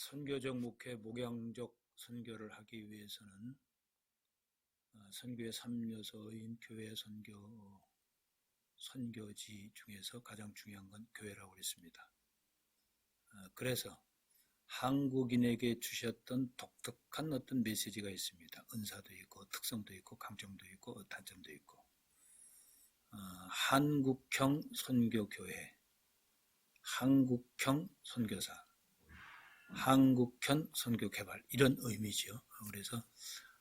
선교적 목회, 목양적 선교를 하기 위해서는 선교의 3요소인 교회 선교, 선교지 중에서 가장 중요한 건 교회라고 했습니다. 그래서 한국인에게 주셨던 독특한 어떤 메시지가 있습니다. 은사도 있고 특성도 있고 강점도 있고 단점도 있고 한국형 선교교회, 한국형 선교사, 한국형 선교개발 이런 의미죠. 그래서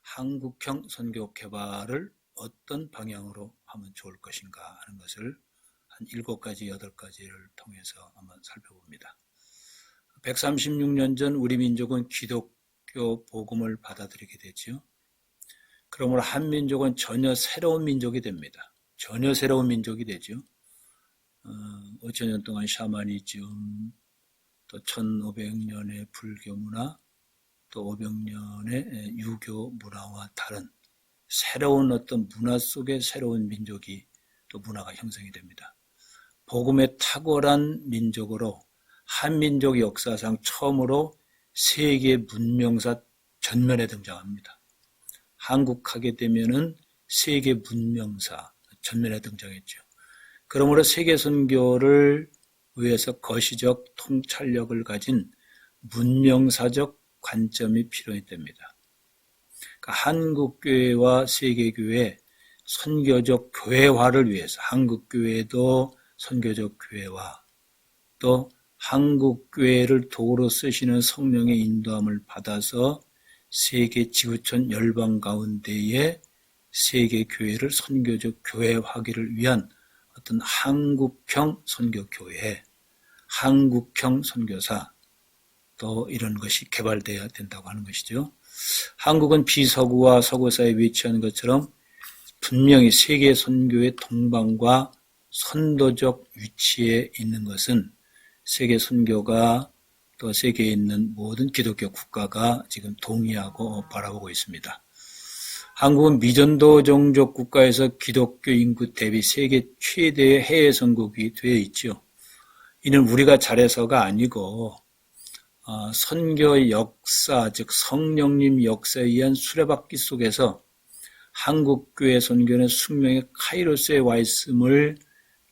한국형 선교개발을 어떤 방향으로 하면 좋을 것인가 하는 것을 한 7가지, 8가지를 통해서 한번 살펴봅니다. 136년 전 우리 민족은 기독교 복음을 받아들이게 되죠. 그러므로 한민족은 전혀 새로운 민족이 됩니다. 전혀 새로운 민족이 되죠. 5천년 동안 샤머니즘, 또 1500년의 불교 문화, 또 500년의 유교 문화와 다른 새로운 어떤 문화 속에 새로운 민족이 또 문화가 형성이 됩니다. 복음의 탁월한 민족으로 한민족 역사상 처음으로 세계 문명사 전면에 등장합니다. 한국 하게 되면은 세계 문명사 전면에 등장했죠. 그러므로 세계 선교를 위해서 거시적 통찰력을 가진 문명사적 관점이 필요했답니다. 그러니까 한국교회와 세계교회 선교적 교회화를 위해서 한국교회도 선교적 교회화, 또 한국교회를 도구로 쓰시는 성령의 인도함을 받아서 세계 지구촌 열방 가운데에 세계교회를 선교적 교회화기를 위한 어떤 한국형 선교교회, 한국형 선교사, 또 이런 것이 개발되어야 된다고 하는 것이죠. 한국은 비서구와 서구 사이에 위치한 것처럼 분명히 세계 선교의 동방과 선도적 위치에 있는 것은 세계 선교가 또 세계에 있는 모든 기독교 국가가 지금 동의하고 바라보고 있습니다. 한국은 미전도 종족 국가에서 기독교 인구 대비 세계 최대의 해외 선교국이 되어 있죠. 이는 우리가 잘해서가 아니고 선교의 역사, 즉 성령님 역사에 의한 수레바퀴 속에서 한국교회 선교는 숙명의 카이로스에 와 있음을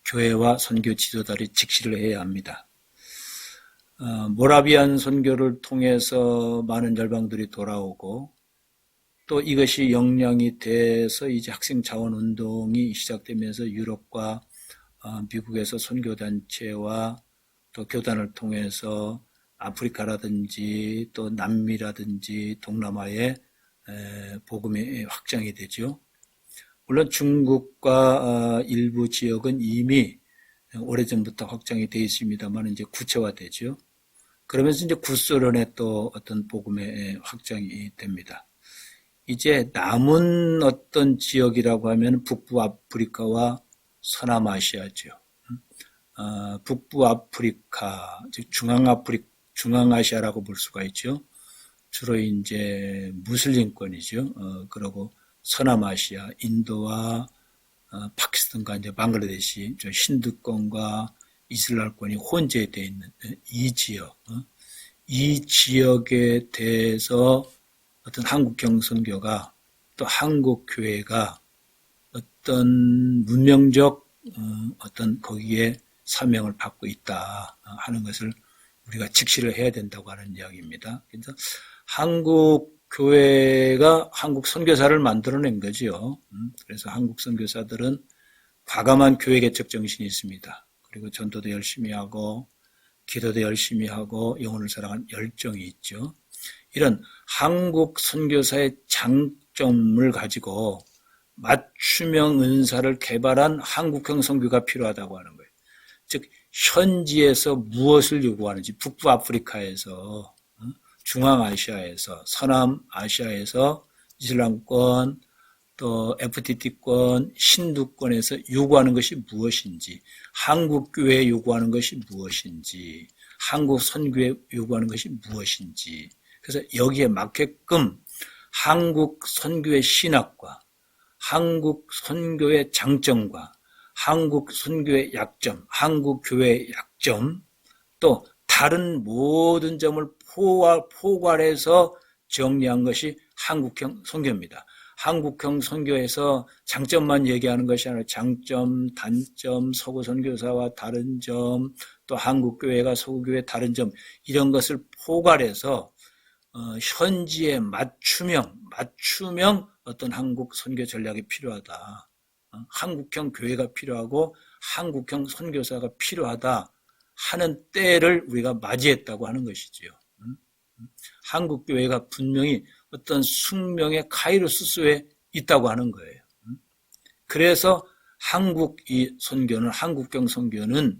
교회와 선교 지도자들이 직시를 해야 합니다. 모라비안 선교를 통해서 많은 열방들이 돌아오고 또 이것이 역량이 돼서 이제 학생 자원 운동이 시작되면서 유럽과 미국에서 선교단체와 또 교단을 통해서 아프리카라든지 또 남미라든지 동남아에 복음이 확장이 되죠. 물론 중국과 일부 지역은 이미 오래전부터 확장이 되어 있습니다만 이제 구체화되죠. 그러면서 이제 구소련의 또 어떤 복음의 확장이 됩니다. 이제 남은 어떤 지역이라고 하면 북부 아프리카와 서남아시아죠. 북부 아프리카, 즉 중앙아시아라고 볼 수가 있죠. 주로 이제 무슬림권이죠. 그리고 서남아시아, 인도와 파키스탄과 이제 방글라데시, 힌두권과 이슬람권이 혼재되어 있는 이 지역, 이 지역에 대해서 어떤 한국형 선교가 또 한국 교회가 어떤 문명적 어떤 거기에 사명을 받고 있다 하는 것을 우리가 직시를 해야 된다고 하는 이야기입니다. 그래서 한국 교회가 한국 선교사를 만들어낸 거죠. 그래서 한국 선교사들은 과감한 교회 개척 정신이 있습니다. 그리고 전도도 열심히 하고 기도도 열심히 하고 영혼을 사랑하는 열정이 있죠. 이런 한국 선교사의 장점을 가지고 맞춤형 은사를 개발한 한국형 선교가 필요하다고 하는 거예요. 즉 현지에서 무엇을 요구하는지 북부 아프리카에서 중앙아시아에서 서남아시아에서 이슬람권 또 FTT권 힌두권에서 요구하는 것이 무엇인지 한국교회에 요구하는 것이 무엇인지 한국 선교에 요구하는 것이 무엇인지 그래서 여기에 맞게끔 한국 선교의 신학과 한국 선교의 장점과 한국 선교의 약점, 한국 교회의 약점, 또 다른 모든 점을 포괄해서 정리한 것이 한국형 선교입니다. 한국형 선교에서 장점만 얘기하는 것이 아니라 장점, 단점, 서구 선교사와 다른 점, 또 한국교회가 서구교회의 다른 점, 이런 것을 포괄해서 현지에 맞춤형 어떤 한국 선교 전략이 필요하다. 한국형 교회가 필요하고 한국형 선교사가 필요하다 하는 때를 우리가 맞이했다고 하는 것이지요. 한국 교회가 분명히 어떤 숙명의 카이로스에 있다고 하는 거예요. 그래서 한국형 선교는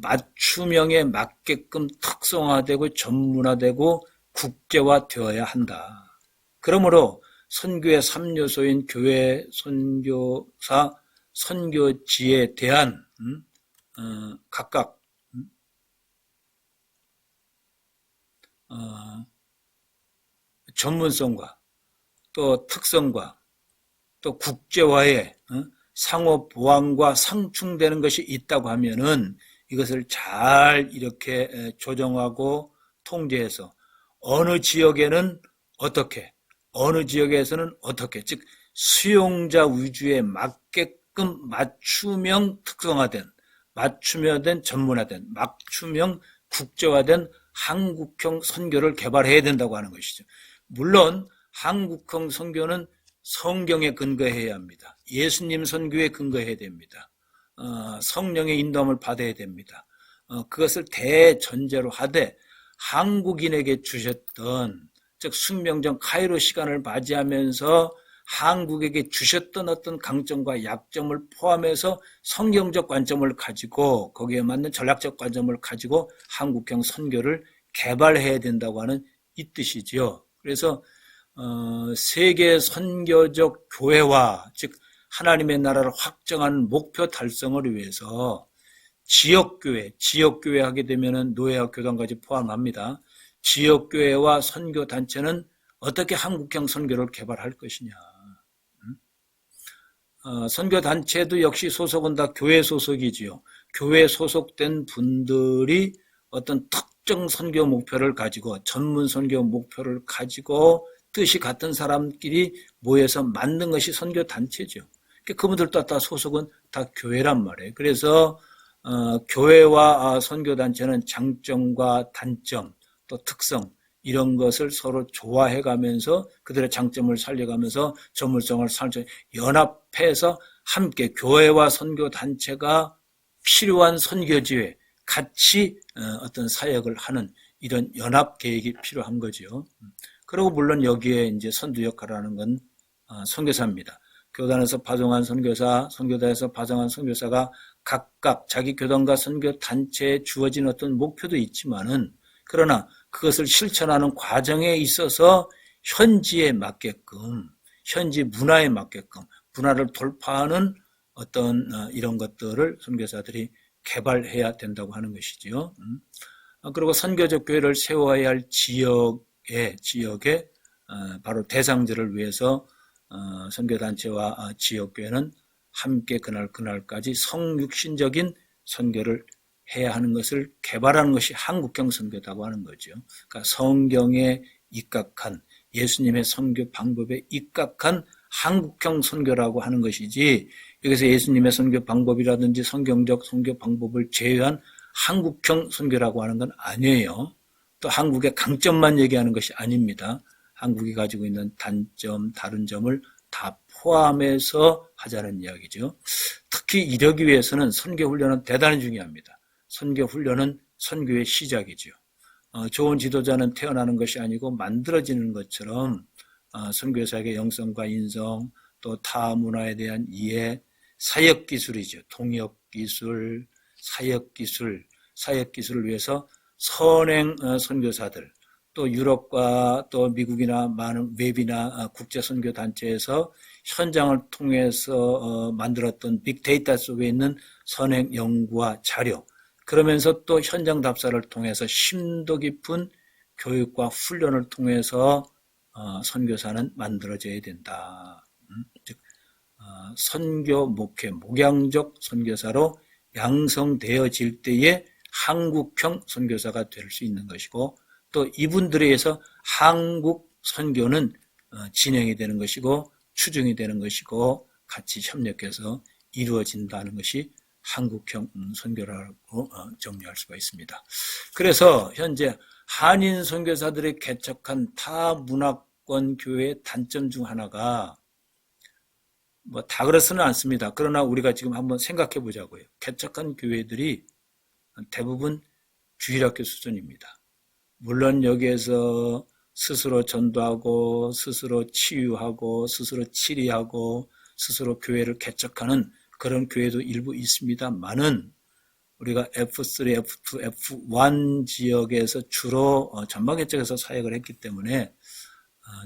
맞춤형에 맞게끔 특성화되고 전문화되고 국제화되어야 한다. 그러므로 선교의 3요소인 교회, 선교사, 선교지에 대한 각각 전문성과 또 특성과 또 국제화의 상호 보완과 상충되는 것이 있다고 하면은 이것을 잘 이렇게 조정하고 통제해서 어느 지역에는 어떻게, 어느 지역에서는 어떻게, 즉 수용자 위주에 맞게끔 맞춤형 특성화된, 맞춤형 전문화된, 맞춤형 국제화된 한국형 선교를 개발해야 된다고 하는 것이죠. 물론 한국형 선교는 성경에 근거해야 합니다. 예수님 선교에 근거해야 됩니다. 성령의 인도함을 받아야 됩니다. 그것을 대전제로 하되 한국인에게 주셨던, 즉 숙명적 카이로 시간을 맞이하면서 한국에게 주셨던 어떤 강점과 약점을 포함해서 성경적 관점을 가지고 거기에 맞는 전략적 관점을 가지고 한국형 선교를 개발해야 된다고 하는 이 뜻이지요. 그래서 세계 선교적 교회화, 즉 하나님의 나라를 확정하는 목표 달성을 위해서 지역교회 하게 되면 노예와 교단까지 포함합니다. 지역교회와 선교단체는 어떻게 한국형 선교를 개발할 것이냐. 선교단체도 역시 소속은 다 교회 소속이지요. 교회 소속된 분들이 어떤 특정 선교 목표를 가지고 전문 선교 목표를 가지고 뜻이 같은 사람끼리 모여서 만든 것이 선교단체죠. 그분들도 다 소속은 다 교회란 말이에요. 그래서 교회와 선교단체는 장점과 단점, 또 특성 이런 것을 서로 조화해가면서 그들의 장점을 살려가면서 전문성을 연합해서 함께 교회와 선교단체가 필요한 선교지에 같이 어떤 사역을 하는 이런 연합 계획이 필요한 거죠. 그리고 물론 여기에 이제 선두 역할을 하는 건 선교사입니다. 교단에서 파송한 선교사, 선교단에서 파송한 선교사가 각각 자기 교단과 선교단체에 주어진 어떤 목표도 있지만은 그러나 그것을 실천하는 과정에 있어서 현지에 맞게끔, 현지 문화에 맞게끔 문화를 돌파하는 어떤 이런 것들을 선교사들이 개발해야 된다고 하는 것이지요. 그리고 선교적 교회를 세워야 할 지역에 바로 대상들을 위해서 선교단체와 지역교회는 함께 그날까지 성육신적인 선교를 해야 하는 것을 개발하는 것이 한국형 선교다고 하는 거죠. 그러니까 성경에 입각한 예수님의 선교 방법에 입각한 한국형 선교라고 하는 것이지 여기서 예수님의 선교 방법이라든지 성경적 선교 방법을 제외한 한국형 선교라고 하는 건 아니에요. 또 한국의 강점만 얘기하는 것이 아닙니다. 한국이 가지고 있는 단점, 다른 점을 다 포함해서 하자는 이야기죠. 특히 이러기 위해서는 선교훈련은 대단히 중요합니다. 선교훈련은 선교의 시작이죠. 좋은 지도자는 태어나는 것이 아니고 만들어지는 것처럼 선교사에게 영성과 인성, 또 타 문화에 대한 이해, 사역기술이죠. 통역기술, 사역기술을 위해서 선행 선교사들, 또 유럽과 또 미국이나 많은 웹이나 국제선교단체에서 현장을 통해서 만들었던 빅데이터 속에 있는 선행 연구와 자료, 그러면서 또 현장 답사를 통해서 심도 깊은 교육과 훈련을 통해서 선교사는 만들어져야 된다. 즉 선교 목회, 목양적 선교사로 양성되어질 때에 한국형 선교사가 될 수 있는 것이고 또 이분들에 의해서 한국 선교는 진행이 되는 것이고 추진이 되는 것이고 같이 협력해서 이루어진다는 것이 한국형 선교라고 정리할 수가 있습니다. 그래서 현재 한인 선교사들이 개척한 타 문화권 교회의 단점 중 하나가 뭐 다 그렇지는 않습니다. 그러나 우리가 지금 한번 생각해 보자고요. 개척한 교회들이 대부분 주일학교 수준입니다. 물론 여기에서 스스로 전도하고 스스로 치유하고 스스로 치리하고 스스로 교회를 개척하는 그런 교회도 일부 있습니다만은 우리가 F3, F2, F1 지역에서 주로 전방개척에서 사역을 했기 때문에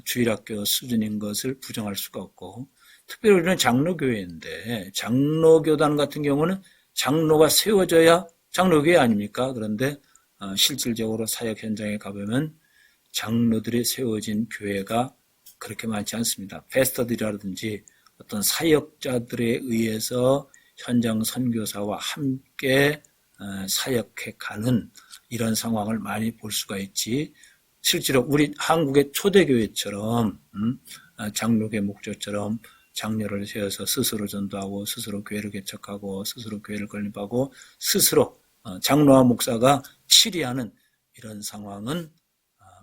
주일학교 수준인 것을 부정할 수가 없고 특별히 우리는 장로교회인데 장로교단 같은 경우는 장로가 세워져야 장로교회 아닙니까? 그런데 실질적으로 사역 현장에 가보면 장로들이 세워진 교회가 그렇게 많지 않습니다. 패스터들이라든지 어떤 사역자들에 의해서 현장 선교사와 함께 사역해 가는 이런 상황을 많이 볼 수가 있지. 실제로 우리 한국의 초대교회처럼 장로교회 목조처럼 장로를 세워서 스스로 전도하고 스스로 교회를 개척하고 스스로 교회를 건립하고 스스로 장로와 목사가 치리하는 이런 상황은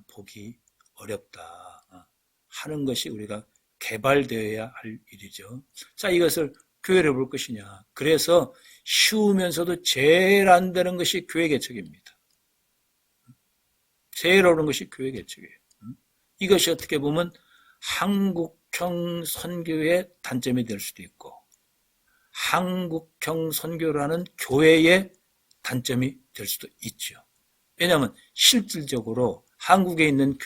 보기 어렵다 하는 것이 우리가 개발되어야 할 일이죠. 자, 이것을 교회를 볼 것이냐. 그래서 쉬우면서도 제일 안 되는 것이 교회 개척입니다. 제일 어려운 것이 교회 개척이에요. 이것이 어떻게 보면 한국형 선교의 단점이 될 수도 있고 한국형 선교라는 교회의 단점이 될 수도 있죠. 왜냐하면 실질적으로 한국에 있는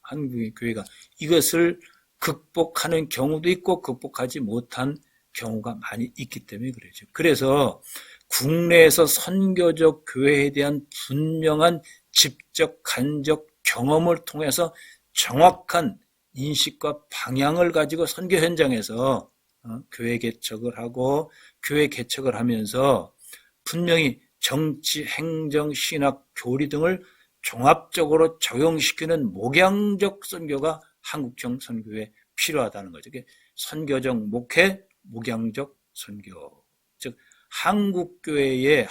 한국의 교회가 이것을 극복하는 경우도 있고 극복하지 못한 경우가 많이 있기 때문에 그러죠. 그래서 국내에서 선교적 교회에 대한 분명한 직접 간접 경험을 통해서 정확한 인식과 방향을 가지고 선교 현장에서 교회 개척을 하고 교회 개척을 하면서 분명히 정치, 행정, 신학, 교리 등을 종합적으로 적용시키는 목양적 선교가 한국형 선교에 필요하다는 거죠. 선교적 목회, 목양적 선교. 즉 한국교회는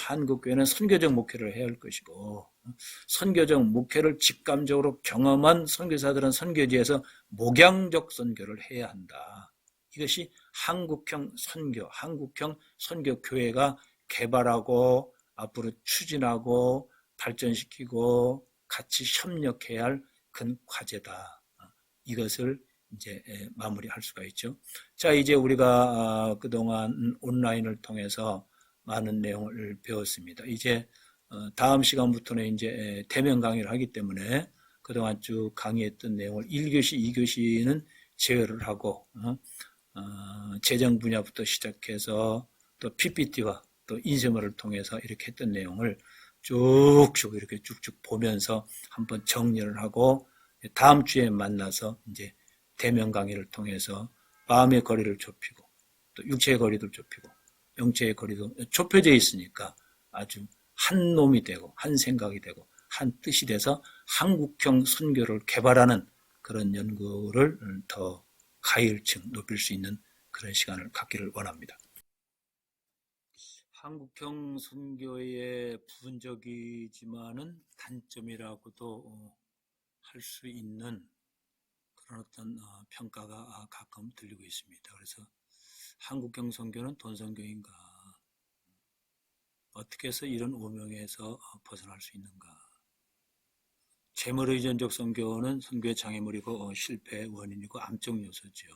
선교적 목회를 해야 할 것이고 선교적 목회를 직감적으로 경험한 선교사들은 선교지에서 목양적 선교를 해야 한다. 이것이 한국형 선교교회가 개발하고 앞으로 추진하고 발전시키고 같이 협력해야 할 큰 과제다. 이것을 이제 마무리할 수가 있죠. 자, 이제 우리가 그동안 온라인을 통해서 많은 내용을 배웠습니다. 이제 다음 시간부터는 이제 대면 강의를 하기 때문에 그동안 쭉 강의했던 내용을 1교시, 2교시는 제외를 하고 재정 분야부터 시작해서 또 PPT와 또 인쇄물을 통해서 이렇게 했던 내용을 쭉쭉 이렇게 쭉쭉 보면서 한번 정리를 하고 다음 주에 만나서 이제 대면 강의를 통해서 마음의 거리를 좁히고 또 육체의 거리도 좁히고 영체의 거리도 좁혀져 있으니까 아주 한 놈이 되고 한 생각이 되고 한 뜻이 돼서 한국형 선교를 개발하는 그런 연구를 더 가일층 높일 수 있는 그런 시간을 갖기를 원합니다. 한국형 선교의 부분적이지만은 단점이라고도 할 수 있는 그런 어떤 평가가 가끔 들리고 있습니다. 그래서 한국형 선교는 돈 선교인가? 어떻게 해서 이런 오명에서 벗어날 수 있는가? 재물의존적 선교는 선교의 장애물이고 실패의 원인이고 암적 요소죠.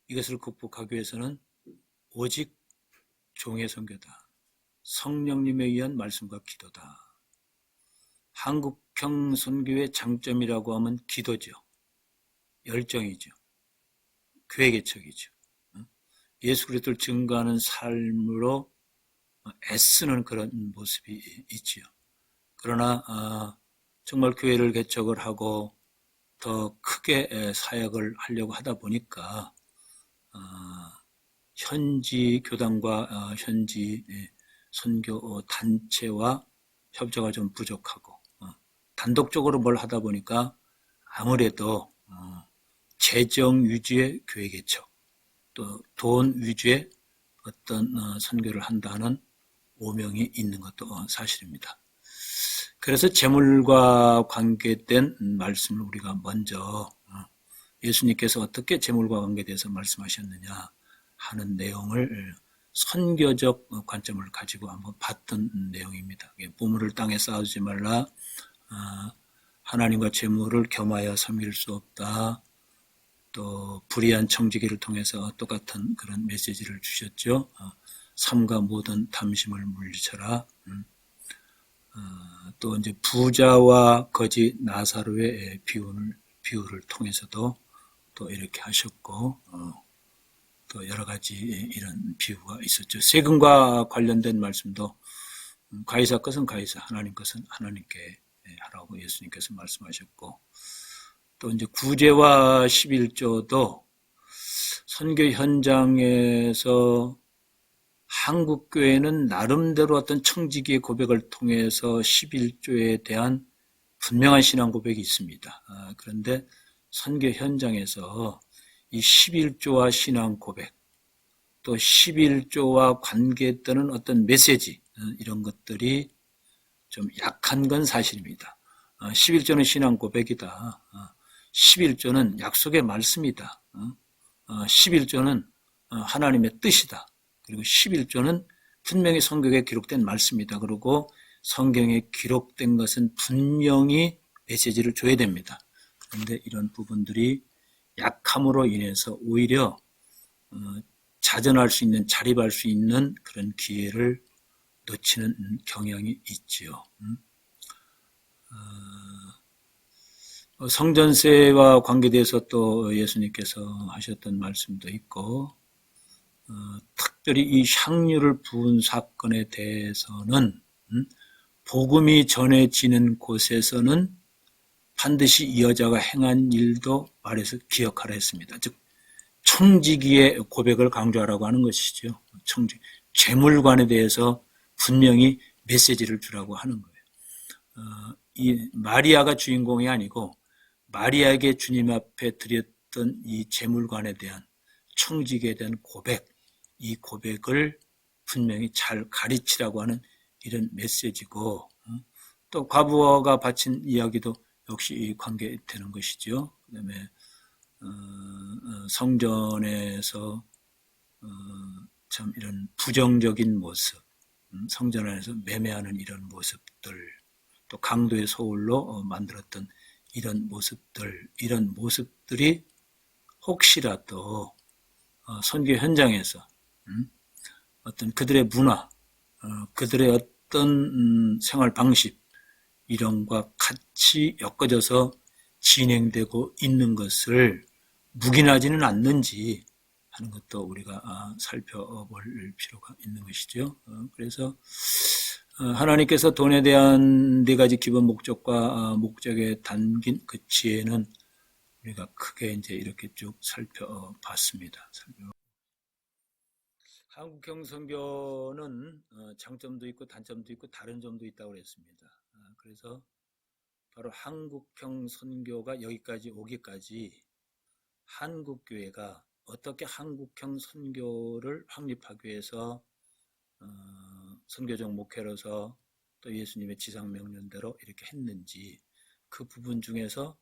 이것을 극복하기 위해서는 오직 종의 선교다. 성령님에 의한 말씀과 기도다. 한국형 선교의 장점이라고 하면 기도죠. 열정이죠. 교회 개척이죠. 예수 그리스도를 증거하는 삶으로 애쓰는 그런 모습이 있지요. 그러나 정말 교회를 개척을 하고 더 크게 사역을 하려고 하다 보니까 현지 교단과 현지 선교 단체와 협조가 좀 부족하고 단독적으로 뭘 하다 보니까 아무래도 재정 위주의 교회 개척 또 돈 위주의 어떤 선교를 한다는 오명이 있는 것도 사실입니다. 그래서 재물과 관계된 말씀을 우리가 먼저 예수님께서 어떻게 재물과 관계돼서 말씀하셨느냐 하는 내용을 선교적 관점을 가지고 한번 봤던 내용입니다. 보물을 땅에 쌓아두지 말라, 하나님과 재물을 겸하여 섬길 수 없다. 또 불의한 청지기를 통해서 똑같은 그런 메시지를 주셨죠. 삼가 모든 탐심을 물리쳐라. 또 이제 부자와 거지 나사로의 비유를 통해서도 또 이렇게 하셨고, 또 여러 가지 이런 비유가 있었죠. 세금과 관련된 말씀도 가이사 것은 가이사, 하나님 것은 하나님께 하라고 예수님께서 말씀하셨고, 또 이제 구제와 11조도 선교 현장에서 한국 교회는 나름대로 어떤 청지기의 고백을 통해서 11조에 대한 분명한 신앙 고백이 있습니다. 그런데 선교 현장에서 이 11조와 신앙 고백, 또 11조와 관계되는 어떤 메시지, 이런 것들이 좀 약한 건 사실입니다. 11조는 신앙 고백이다. 11조는 약속의 말씀이다. 11조는 하나님의 뜻이다. 그리고 11조는 분명히 성경에 기록된 말씀이다. 그리고 성경에 기록된 것은 분명히 메시지를 줘야 됩니다. 그런데 이런 부분들이 약함으로 인해서 오히려 자전할 수 있는, 자립할 수 있는 그런 기회를 놓치는 경향이 있지요. 성전세와 관계돼서 또 예수님께서 하셨던 말씀도 있고, 특별히 이 향유를 부은 사건에 대해서는 복음이 전해지는 곳에서는 반드시 이 여자가 행한 일도 말해서 기억하라 했습니다. 즉 청지기의 고백을 강조하라고 하는 것이죠. 재물관에 대해서 분명히 메시지를 주라고 하는 거예요. 이 마리아가 주인공이 아니고 마리아에게 주님 앞에 드렸던 이 재물관에 대한 청지기에 대한 고백, 이 고백을 분명히 잘 가르치라고 하는 이런 메시지고, 또 과부하가 바친 이야기도 역시 관계되는 것이죠. 그 다음에 성전에서 참 이런 부정적인 모습, 성전 안에서 매매하는 이런 모습들, 또 강도의 소울로 만들었던 이런 모습들이 혹시라도 선교 현장에서 어떤 그들의 문화, 그들의 어떤 생활 방식 이런 것과 같이 엮어져서 진행되고 있는 것을 묵인하지는 않는지 하는 것도 우리가 살펴볼 필요가 있는 것이죠. 그래서 하나님께서 돈에 대한 네 가지 기본 목적과 목적에 담긴 그 지혜는 우리가 크게 이제 이렇게 쭉 살펴봤습니다. 한국형 선교는 장점도 있고 단점도 있고 다른 점도 있다고 그랬습니다. 그래서 바로 한국형 선교가 여기까지 오기까지 한국교회가 어떻게 한국형 선교를 확립하기 위해서 선교적 목회로서 또 예수님의 지상명령대로 이렇게 했는지, 그 부분 중에서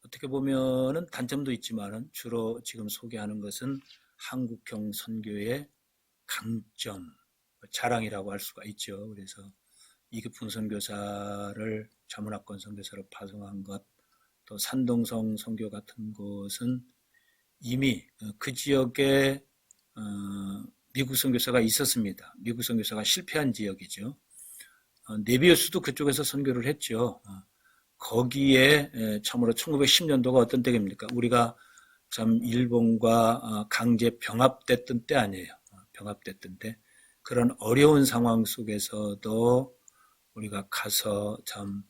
어떻게 보면은 단점도 있지만은 주로 지금 소개하는 것은 한국형 선교의 강점, 자랑이라고 할 수가 있죠. 그래서 이급훈 선교사를 자문학권 선교사로 파송한 것, 또 산동성 선교 같은 곳은 이미 그 지역에 미국 선교사가 있었습니다. 미국 선교사가 실패한 지역이죠. 네비우스도 그쪽에서 선교를 했죠. 거기에 참으로 1910년도가 어떤 때입니까? 우리가 참 일본과 강제 병합됐던 때 아니에요. 병합됐던 때. 그런 어려운 상황 속에서도 우리가 가서 참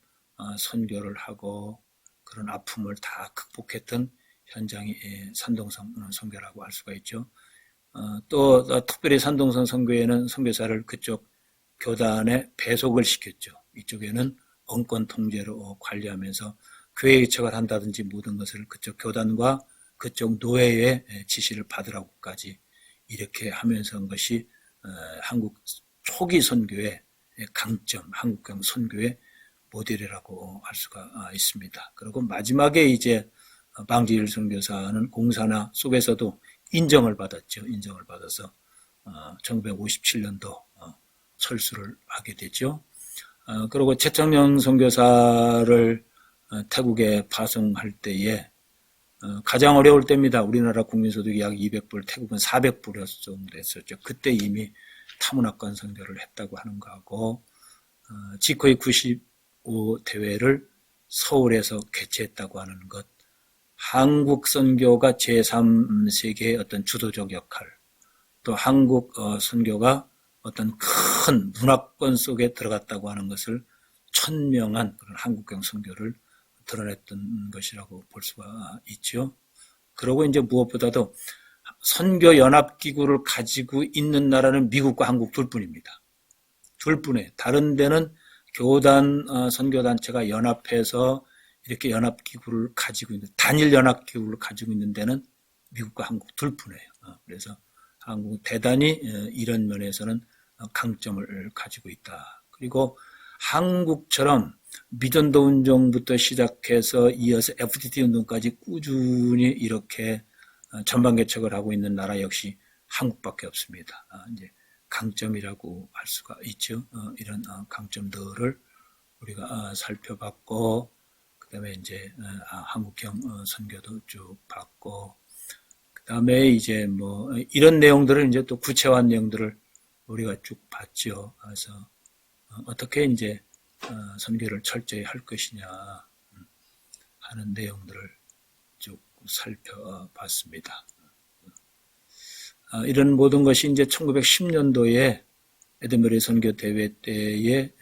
선교를 하고 그런 아픔을 다 극복했던 현장이 산동성 선교라고 할 수가 있죠. 또 특별히 산동성 선교회는 선교사를 그쪽 교단에 배속을 시켰죠. 이쪽에는 언권 통제로 관리하면서 교회 개척을 한다든지 모든 것을 그쪽 교단과 그쪽 노예의 지시를 받으라고까지 이렇게 하면서 한 것이 한국 초기 선교의 강점, 한국경 선교의 모델이라고 할 수가 있습니다. 그리고 마지막에 이제 방지일 선교사는 공산화 속에서도 인정을 받았죠. 인정을 받아서 1957년도 철수를 하게 되죠. 그리고 최창녕 선교사를 태국에 파송할 때에 가장 어려울 때입니다. 우리나라 국민소득이 약 200불, 태국은 400불 정도 했었죠. 그때 이미 타문화권 선교를 했다고 하는 거하고 지코이 95 대회를 서울에서 개최했다고 하는 것, 한국 선교가 제3세계의 어떤 주도적 역할, 또 한국 선교가 어떤 큰 문화권 속에 들어갔다고 하는 것을 천명한 그런 한국경 선교를 드러냈던 것이라고 볼 수가 있죠. 그리고 이제 무엇보다도 선교연합기구를 가지고 있는 나라는 미국과 한국 둘뿐입니다. 둘뿐이에요. 다른 데는 교단, 선교단체가 연합해서 이렇게 연합기구를 가지고 있는, 단일 연합기구를 가지고 있는 데는 미국과 한국 둘뿐이에요. 그래서 한국은 대단히 이런 면에서는 강점을 가지고 있다. 그리고 한국처럼 미전도 운동부터 시작해서 이어서 FTT 운동까지 꾸준히 이렇게 전방 개척을 하고 있는 나라 역시 한국밖에 없습니다. 이제 강점이라고 할 수가 있죠. 이런 강점들을 우리가 살펴봤고, 그 다음에 이제 한국형 선교도 쭉 봤고, 그 다음에 이제 뭐 이런 내용들을 이제 또 구체화한 내용들을 우리가 쭉 봤죠. 그래서 어떻게 이제 선교를 철저히 할 것이냐 하는 내용들을 쭉 살펴봤습니다. 이런 모든 것이 이제 1910년도에 에든버리 선교 대회 때에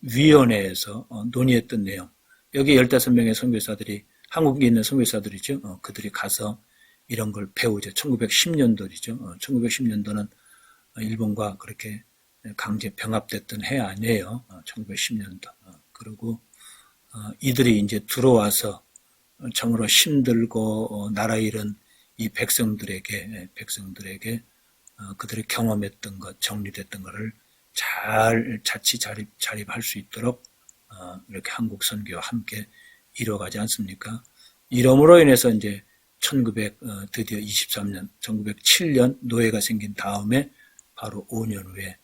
위원회에서 논의했던 내용. 여기 15명의 선교사들이, 한국에 있는 선교사들이죠. 그들이 가서 이런 걸 배우죠. 1910년도이죠. 1910년도는 일본과 그렇게 강제 병합됐던 해 아니에요. 1910년도. 그리고 이들이 이제 들어와서 정으로 힘들고 나라 잃은 이 백성들에게 그들이 경험했던 것, 정리됐던 것을 잘 자치 자립할 수 있도록 이렇게 한국 선교와 함께 이뤄가지 않습니까? 이러므로 인해서 이제 드디어 23년, 1907년 노예가 생긴 다음에 바로 5년 후에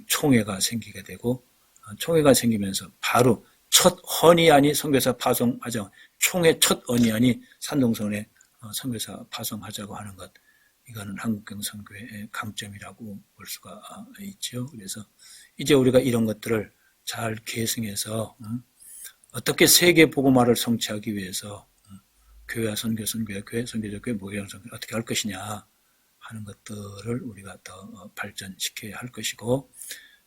총회가 생기게 되고, 총회가 생기면서 바로 첫 헌의안이 선교사 파송하자, 총회 첫 헌의안이 산동선에 선교사 파송하자고 하는 것, 이거는 한국경 선교의 강점이라고 볼 수가 있죠. 그래서 이제 우리가 이런 것들을 잘 계승해서 어떻게 세계 복음화를 성취하기 위해서 교회와 선교, 선교와 교회, 선교적 교회, 목회형 선교 어떻게 할 것이냐 하는 것들을 우리가 더 발전시켜야 할 것이고,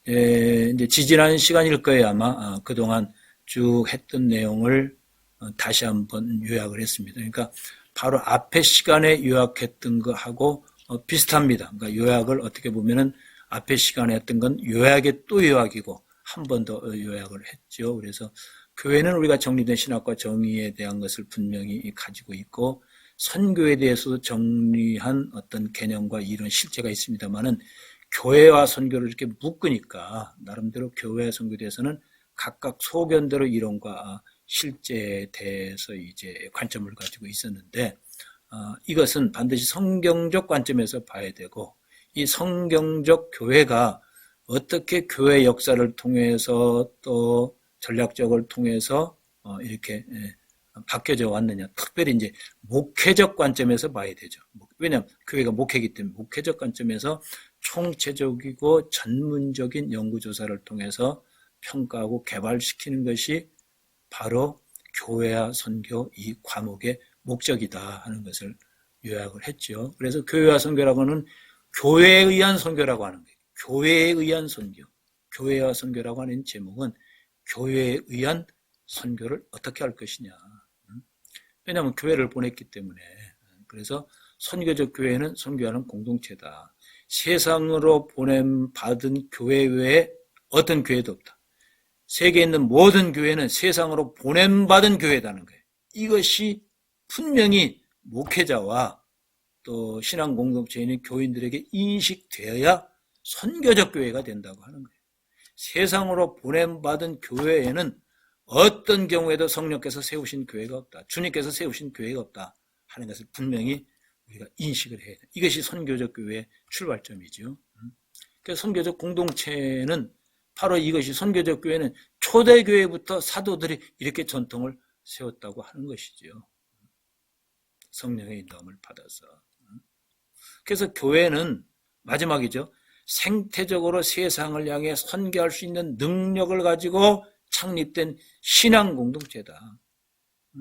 이제 지지난 시간일 거예요. 아마 그동안 쭉 했던 내용을 다시 한번 요약을 했습니다. 그러니까 바로 앞에 시간에 요약했던 거하고 비슷합니다. 그러니까 요약을 어떻게 보면은 앞에 시간에 했던 건 요약의 또 요약이고 한 번 더 요약을 했죠. 그래서 교회는 우리가 정리된 신학과 정의에 대한 것을 분명히 가지고 있고, 선교에 대해서도 정리한 어떤 개념과 이런 실제가 있습니다만은, 교회와 선교를 이렇게 묶으니까 나름대로 교회와 선교에 대해서는 각각 소견대로 이론과 실제에 대해서 이제 관점을 가지고 있었는데, 이것은 반드시 성경적 관점에서 봐야 되고, 이 성경적 교회가 어떻게 교회 역사를 통해서 또 전략적을 통해서 이렇게 바뀌어져 왔느냐. 특별히 이제 목회적 관점에서 봐야 되죠. 왜냐하면 교회가 목회이기 때문에 목회적 관점에서 총체적이고 전문적인 연구조사를 통해서 평가하고 개발시키는 것이 바로 교회와 선교 이 과목의 목적이다 하는 것을 요약을 했죠. 그래서 교회와 선교라고 하는 교회에 의한 선교라고 하는 거예요. 교회에 의한 선교. 교회와 선교라고 하는 제목은 교회에 의한 선교를 어떻게 할 것이냐. 왜냐하면 교회를 보냈기 때문에. 그래서 선교적 교회는 선교하는 공동체다. 세상으로 보냄받은 교회 외에 어떤 교회도 없다. 세계에 있는 모든 교회는 세상으로 보냄받은 교회라는 거예요. 이것이 분명히 목회자와 또 신앙 공동체에 있는 교인들에게 인식되어야 선교적 교회가 된다고 하는 거예요. 세상으로 보냄받은 교회에는 어떤 경우에도 성령께서 세우신 교회가 없다. 주님께서 세우신 교회가 없다 하는 것을 분명히 우리가 인식을 해야 돼. 이것이 선교적 교회의 출발점이죠. 그래서 선교적 공동체는 바로 이것이 선교적 교회는 초대교회부터 사도들이 이렇게 전통을 세웠다고 하는 것이죠. 성령의 인도함을 받아서. 그래서 교회는 마지막이죠. 생태적으로 세상을 향해 선교할 수 있는 능력을 가지고 창립된 신앙 공동체다.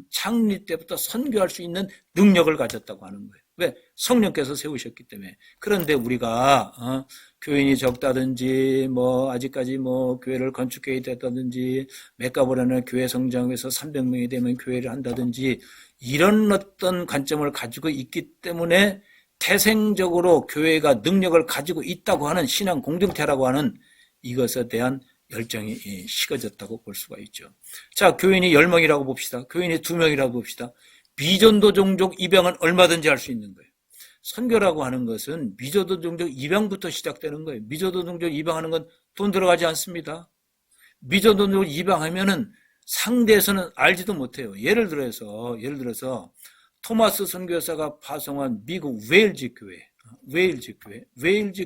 창립 때부터 선교할 수 있는 능력을 가졌다고 하는 거예요. 왜? 성령께서 세우셨기 때문에. 그런데 우리가 교인이 적다든지 아직까지 교회를 건축해야 됐다든지 메가보라는 교회 성장해서 300명이 되면 교회를 한다든지 이런 어떤 관점을 가지고 있기 때문에 태생적으로 교회가 능력을 가지고 있다고 하는 신앙 공동체라고 하는 이것에 대한 열정이 식어졌다고 볼 수가 있죠. 자, 교인이 10명이라고 봅시다. 교인이 2명이라고 봅시다. 미전도 종족 입양은 얼마든지 할 수 있는 거예요. 선교라고 하는 것은 미전도 종족 입양부터 시작되는 거예요. 미전도 종족 입양하는 건 돈 들어가지 않습니다. 미전도 종족 입양하면은 상대에서는 알지도 못해요. 예를 들어서 토마스 선교사가 파송한 미국 웨일즈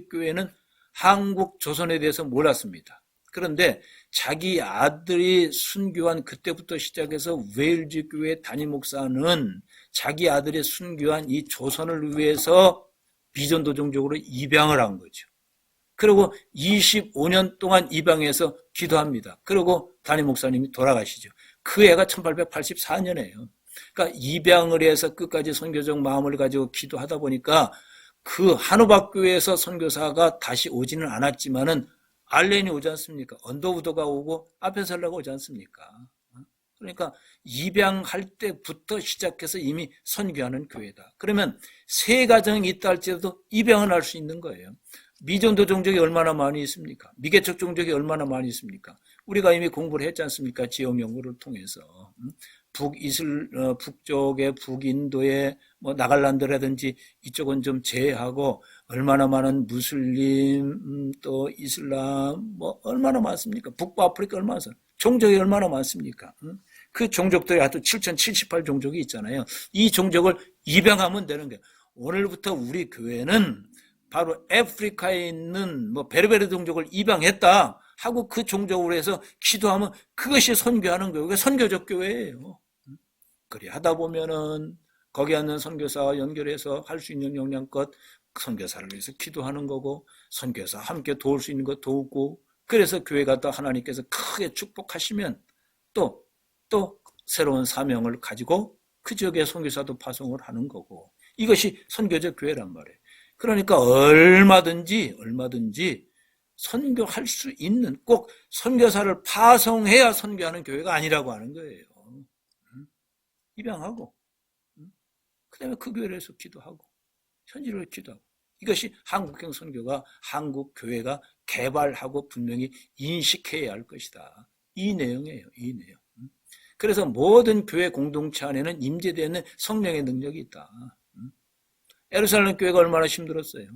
교회는 한국 조선에 대해서 몰랐습니다. 그런데 자기 아들이 순교한 그때부터 시작해서 웨일즈 교회 담임 목사는 자기 아들이 순교한 이 조선을 위해서 비전도종적으로 입양을 한 거죠. 그리고 25년 동안 입양해서 기도합니다. 그리고 담임 목사님이 돌아가시죠. 그 해가 1884년이에요. 그러니까 입양을 해서 끝까지 선교적 마음을 가지고 기도하다 보니까 그 한우박교회에서 선교사가 다시 오지는 않았지만은 알렌이 오지 않습니까? 언더우드가 오고 아펜셀러가 오지 않습니까? 그러니까 입양할 때부터 시작해서 이미 선교하는 교회다. 그러면 세 가정이 있다 할지라도 입양을 할 수 있는 거예요. 미전도 종족이 얼마나 많이 있습니까? 미개척 종족이 얼마나 많이 있습니까? 우리가 이미 공부를 했지 않습니까? 지역 연구를 통해서. 북쪽의 북인도의 나갈란드라든지 이쪽은 좀 제외하고 얼마나 많은 무슬림 또 이슬람 얼마나 많습니까? 북부아프리카 얼마나 많습니까? 종족이 얼마나 많습니까? 그 종족들이 하여튼 7078 종족이 있잖아요. 이 종족을 입양하면 되는 거예요. 오늘부터 우리 교회는 바로 아프리카에 있는 베르베르 종족을 입양했다 하고 그 종족으로 해서 기도하면 그것이 선교하는 거예요. 그게 선교적 교회예요. 그리 하다 보면은 거기 있는 선교사와 연결해서 할 수 있는 역량껏 선교사를 위해서 기도하는 거고 선교사 함께 도울 수 있는 것 도우고 그래서 교회가 또 하나님께서 크게 축복하시면 또 새로운 사명을 가지고 그 지역에 선교사도 파송을 하는 거고 이것이 선교적 교회란 말이에요. 그러니까 얼마든지 선교할 수 있는 꼭 선교사를 파송해야 선교하는 교회가 아니라고 하는 거예요. 입양하고 그 다음에 그 교회를 해서 기도하고 현지를 기도하고 이것이 한국형 선교가 한국 교회가 개발하고 분명히 인식해야 할 것이다. 이 내용이에요. 이 내용. 그래서 모든 교회 공동체 안에는 임재되는 성령의 능력이 있다. 예루살렘 교회가 얼마나 힘들었어요.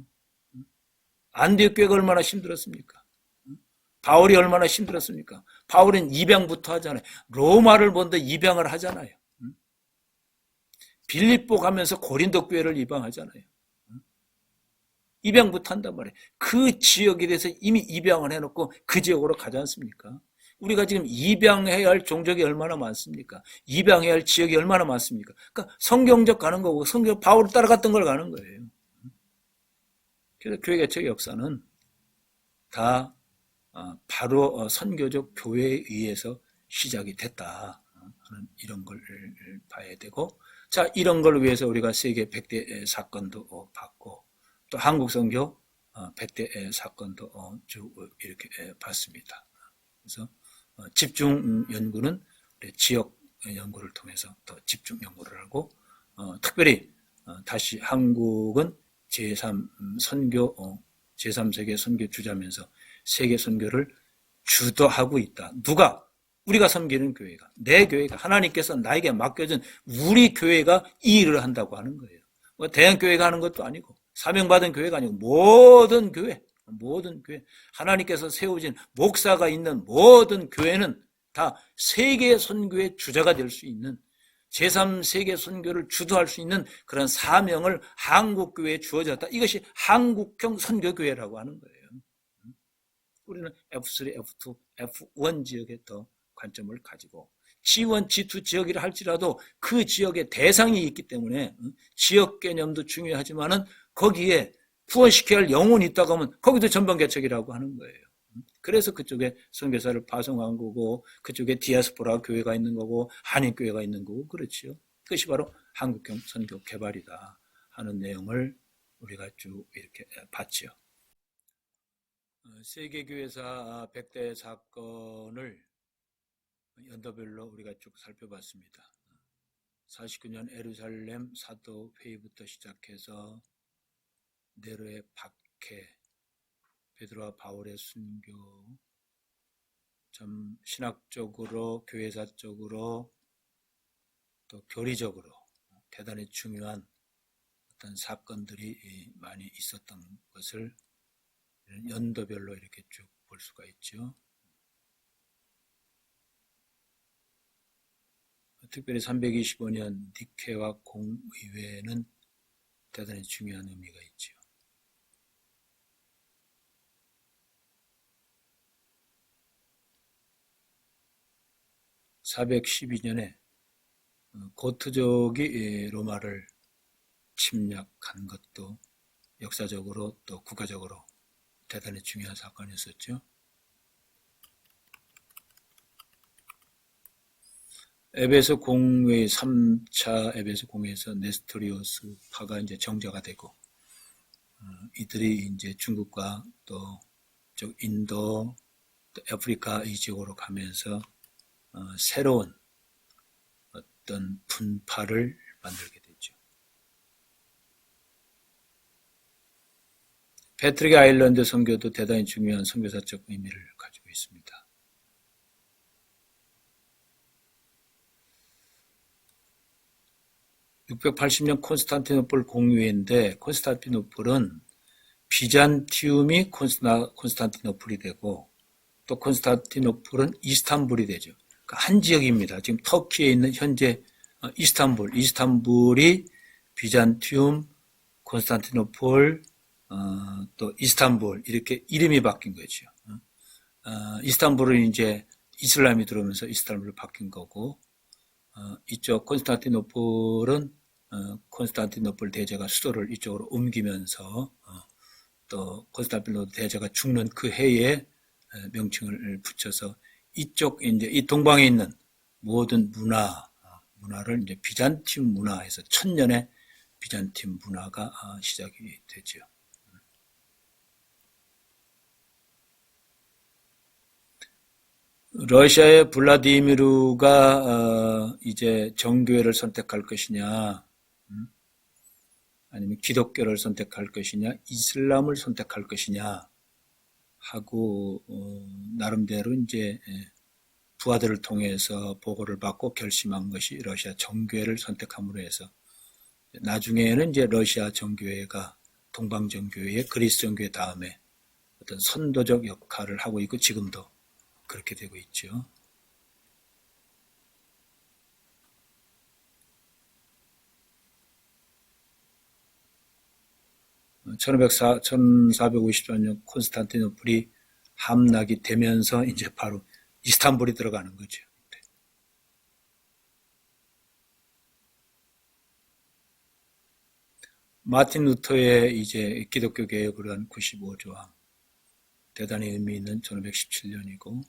안디옥 교회가 얼마나 힘들었습니까? 바울이 얼마나 힘들었습니까? 바울은 입양부터 하잖아요. 로마를 먼저 입양을 하잖아요. 빌립보 가면서 고린도 교회를 입양하잖아요. 입양부터 한단 말이에요. 그 지역에 대해서 이미 입양을 해놓고 그 지역으로 가지 않습니까? 우리가 지금 입양해야 할 종족이 얼마나 많습니까? 입양해야 할 지역이 얼마나 많습니까? 그러니까 성경적 가는 거고 성경 바울을 따라갔던 걸 가는 거예요. 그래서 교회 개척의 역사는 다 바로 선교적 교회에 의해서 시작이 됐다 하는 이런 걸 봐야 되고 자 이런 걸 위해서 우리가 세계 100대 사건도 받고 또 한국 선교 100대 사건도 쭉 이렇게 봤습니다. 그래서 집중 연구는 지역 연구를 통해서 더 집중 연구를 하고 특별히 다시 한국은 제3 선교 제3세계 선교 주자면서 세계 선교를 주도하고 있다. 누가? 우리가 섬기는 교회가, 내 교회가, 하나님께서 나에게 맡겨준 우리 교회가 이 일을 한다고 하는 거예요. 뭐 대형교회가 하는 것도 아니고 사명받은 교회가 아니고 모든 교회, 하나님께서 세우신 목사가 있는 모든 교회는 다 세계 선교의 주자가 될 수 있는, 제3세계 선교를 주도할 수 있는 그런 사명을 한국교회에 주어졌다. 이것이 한국형 선교교회라고 하는 거예요. 우리는 F3, F2, F1 지역에 더 관점을 가지고 G1, G2 지역이라 할지라도 그 지역에 대상이 있기 때문에 지역 개념도 중요하지만은 거기에 후원시켜야 할 영혼이 있다고 하면 거기도 전방개척이라고 하는 거예요. 그래서 그쪽에 선교사를 파송한 거고 그쪽에 디아스포라 교회가 있는 거고 한인교회가 있는 거고 그렇지요. 그것이 바로 한국형 선교 개발이다 하는 내용을 우리가 쭉 이렇게 봤지요. 세계교회사 100대 사건을 연도별로 우리가 쭉 살펴봤습니다. 49년 예루살렘 사도회의부터 시작해서 네로의 박해, 베드로와 바울의 순교, 좀 신학적으로, 교회사적으로, 또 교리적으로 대단히 중요한 어떤 사건들이 많이 있었던 것을 연도별로 이렇게 쭉 볼 수가 있죠. 특별히 325년 니케와 공의회는 대단히 중요한 의미가 있죠. (412년에) 고트족이 로마를 침략한 것도 역사적으로 또 국가적으로 대단히 중요한 사건이었었죠. 에베소 공회 3차 에베소 공회에서 네스토리오스파가 이제 정자가 되고 이들이 이제 중국과 또 인도, 또 아프리카 이 지역으로 가면서 새로운 어떤 분파를 만들게 되죠. 패트릭 아일랜드 선교도 대단히 중요한 선교사적 의미를 가지고 있습니다. 680년 콘스탄티노플 공유회인데 콘스탄티노플은 비잔티움이 콘스탄티노플이 되고 또 콘스탄티노플은 이스탄불이 되죠. 그러니까 한 지역입니다. 지금 터키에 있는 현재 이스탄불이 비잔티움, 콘스탄티노플, 또 이스탄불 이렇게 이름이 바뀐 거죠. 이스탄불은 이제 이슬람이 들어오면서 이스탄불로 바뀐 거고 이쪽 콘스탄티노플은 콘스탄티노플 대제가 수도를 이쪽으로 옮기면서 또 콘스탄티노플 대제가 죽는 그 해에 명칭을 붙여서 이쪽 이제 이 동방에 있는 모든 문화를 이제 비잔틴 문화에서 1000년의 비잔틴 문화가 시작이 되죠. 러시아의 블라디미르가 이제 정교회를 선택할 것이냐, 아니면 기독교를 선택할 것이냐, 이슬람을 선택할 것이냐 하고 나름대로 이제 부하들을 통해서 보고를 받고 결심한 것이 러시아 정교회를 선택함으로 해서 나중에는 이제 러시아 정교회가 동방 정교회의 그리스 정교회 다음에 어떤 선도적 역할을 하고 있고 지금도 그렇게 되고 있죠. (1454년) 콘스탄티노플이 함락이 되면서 이제 바로 이스탄불이 들어가는 거죠. 마틴 루터의 이제 기독교 개혁을 한 95조항 대단히 의미 있는 1517년이고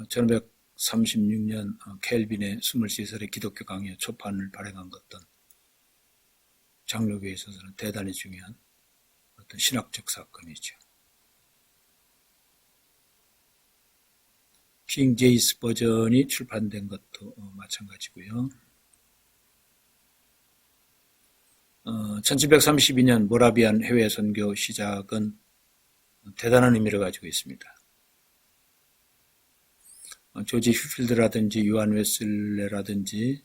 1536년 켈빈의 23살의 기독교 강의 초판을 발행한 것도 장로교에 있어서는 대단히 중요한 어떤 신학적 사건이죠. 킹 제임스 버전이 출판된 것도 마찬가지고요. 1732년 모라비안 해외 선교 시작은 대단한 의미를 가지고 있습니다. 조지 휴필드라든지 요한 웨슬레라든지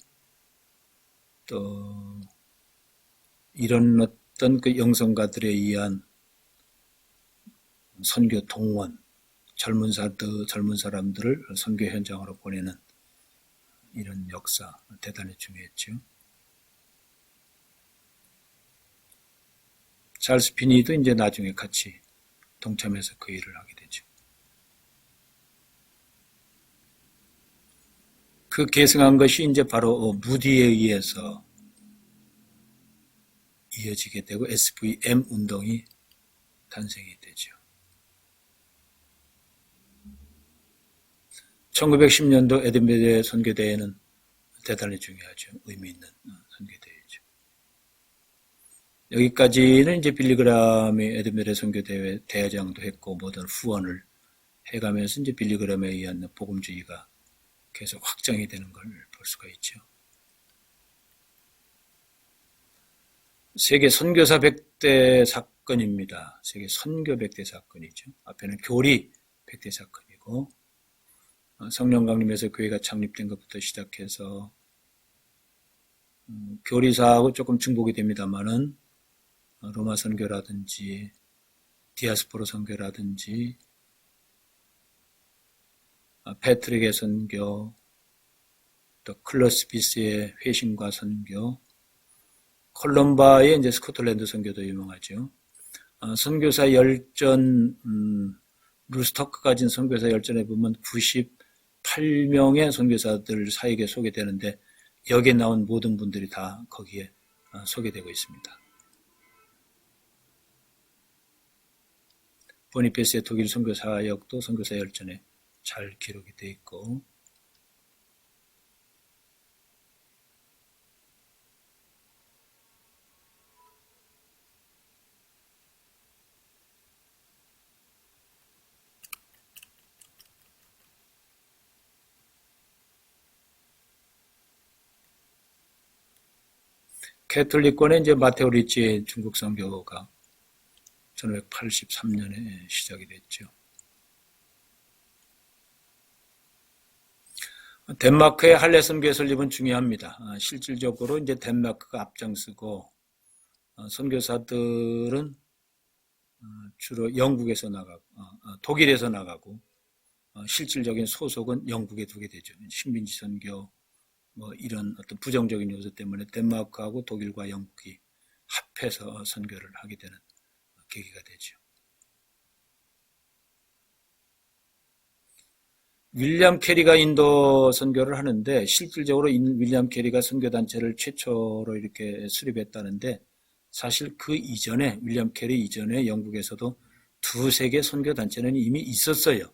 또 이런 어떤 그 영성가들에 의한 선교 동원, 젊은 사람들을 선교 현장으로 보내는 이런 역사 대단히 중요했죠. 찰스 피니도 이제 나중에 같이 동참해서 그 일을 하게 되죠. 그 계승한 것이 이제 바로 무디에 의해서 이어지게 되고 SVM 운동이 탄생이 되죠. 1910년도 에든베르 선교대회는 대단히 중요하죠. 의미 있는 선교대회죠. 여기까지는 이제 빌리그람의 에든베르 선교대회 대회장도 했고 모든 후원을 해가면서 이제 빌리그람에 의한 복음주의가 계속 확장이 되는 걸 볼 수가 있죠. 세계 선교사 100대 사건입니다. 세계 선교 100대 사건이죠. 앞에는 교리 100대 사건이고 성령 강림에서 교회가 창립된 것부터 시작해서 교리사하고 조금 중복이 됩니다만은 로마 선교라든지 디아스포라 선교라든지 패트릭의 선교, 또 클러스피스의 회심과 선교, 콜럼바의 이제 스코틀랜드 선교도 유명하죠. 선교사 열전, 루스터크 가진 선교사 열전에 보면 98명의 선교사들 사역에 소개되는데 여기에 나온 모든 분들이 다 거기에 소개되고 있습니다. 보니페스의 독일 선교사역도 선교사 열전에 잘 기록이 되어 있고 캐톨릭권의 이제 마테오 리치의 중국 선교가 1583년에 시작이 됐죠. 덴마크의 할례 선교의 설립은 중요합니다. 실질적으로 이제 덴마크가 앞장서고 선교사들은 주로 영국에서 나가고 독일에서 나가고 실질적인 소속은 영국에 두게 되죠. 식민지 선교 뭐 이런 어떤 부정적인 요소 때문에 덴마크하고 독일과 영국이 합해서 선교를 하게 되는 계기가 되죠. 윌리엄 캐리가 인도 선교를 하는데 실질적으로 윌리엄 캐리가 선교단체를 최초로 이렇게 수립했다는데 사실 그 이전에 윌리엄 캐리 이전에 영국에서도 두세 개 선교단체는 이미 있었어요.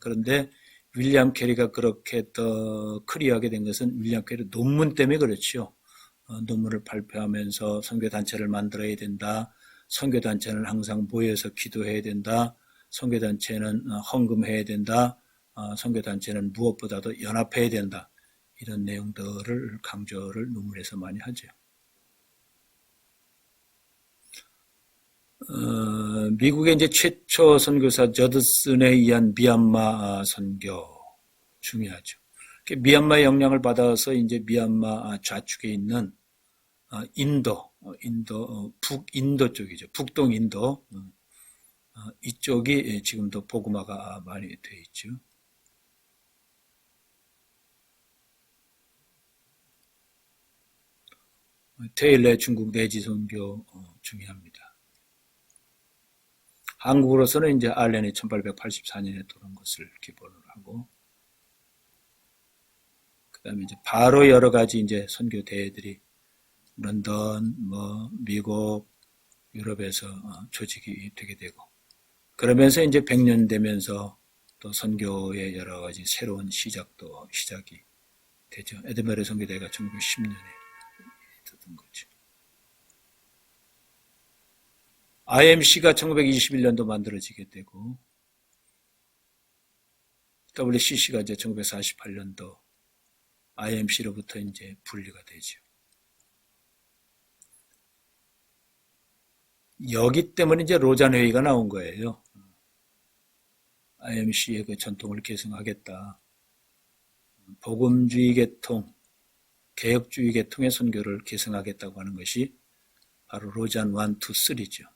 그런데 윌리엄 캐리가 그렇게 더 커리어하게 된 것은 윌리엄 캐리 논문 때문에 그렇죠. 논문을 발표하면서 선교단체를 만들어야 된다. 선교단체는 항상 모여서 기도해야 된다. 선교단체는 헌금해야 된다. 선교단체는 무엇보다도 연합해야 된다. 이런 내용들을 강조를 논문에서 많이 하죠. 미국의 이제 최초 선교사 저드슨에 의한 미얀마 선교 중요하죠. 미얀마의 영향을 받아서 이제 미얀마 좌측에 있는 북인도 쪽이죠. 북동 인도 이쪽이 지금도 복음화가 많이 되어 있죠. 테일러의 중국 내지 선교 중요합니다. 한국으로서는 이제 알렌이 1884년에 돌아온 것을 기본으로 하고, 그 다음에 이제 바로 여러 가지 이제 선교 대회들이 런던, 미국, 유럽에서 조직이 되게 되고, 그러면서 이제 100년 되면서 또 선교의 여러 가지 새로운 시작이 되죠. 에드베르 선교대회가 1910년에 있었던 거죠. IMC가 1921년도 만들어지게 되고 WCC가 이제 1948년도 IMC로부터 이제 분리가 되죠. 여기 때문에 이제 로잔 회의가 나온 거예요. IMC의 그 전통을 계승하겠다. 복음주의 계통, 개혁주의 계통의 선교를 계승하겠다고 하는 것이 바로 로잔 1, 2, 3죠.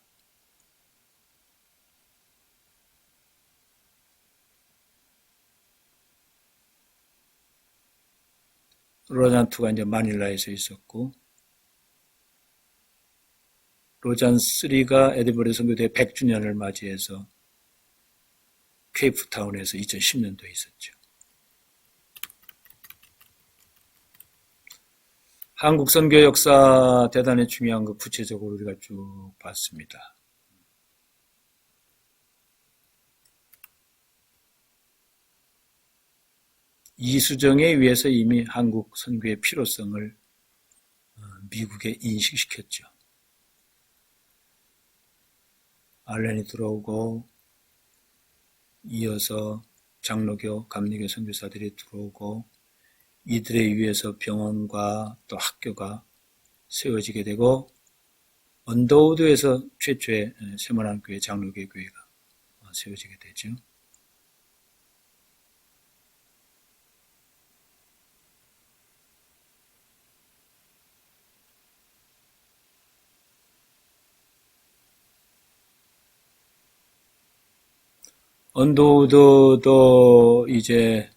로잔 2가 이제 마닐라에서 있었고, 로잔 3가 에드버리 선교대 100주년을 맞이해서 케이프타운에서 2010년도에 있었죠. 한국 선교 역사 대단히 중요한 거 구체적으로 우리가 쭉 봤습니다. 이수정에 의해서 이미 한국 선교의 필요성을 미국에 인식시켰죠. 알렌이 들어오고 이어서 장로교, 감리교 선교사들이 들어오고 이들에 의해서 병원과 또 학교가 세워지게 되고 언더우드에서 최초의 세모난교회 장로교 교회가 세워지게 되죠. 언더우드도 이제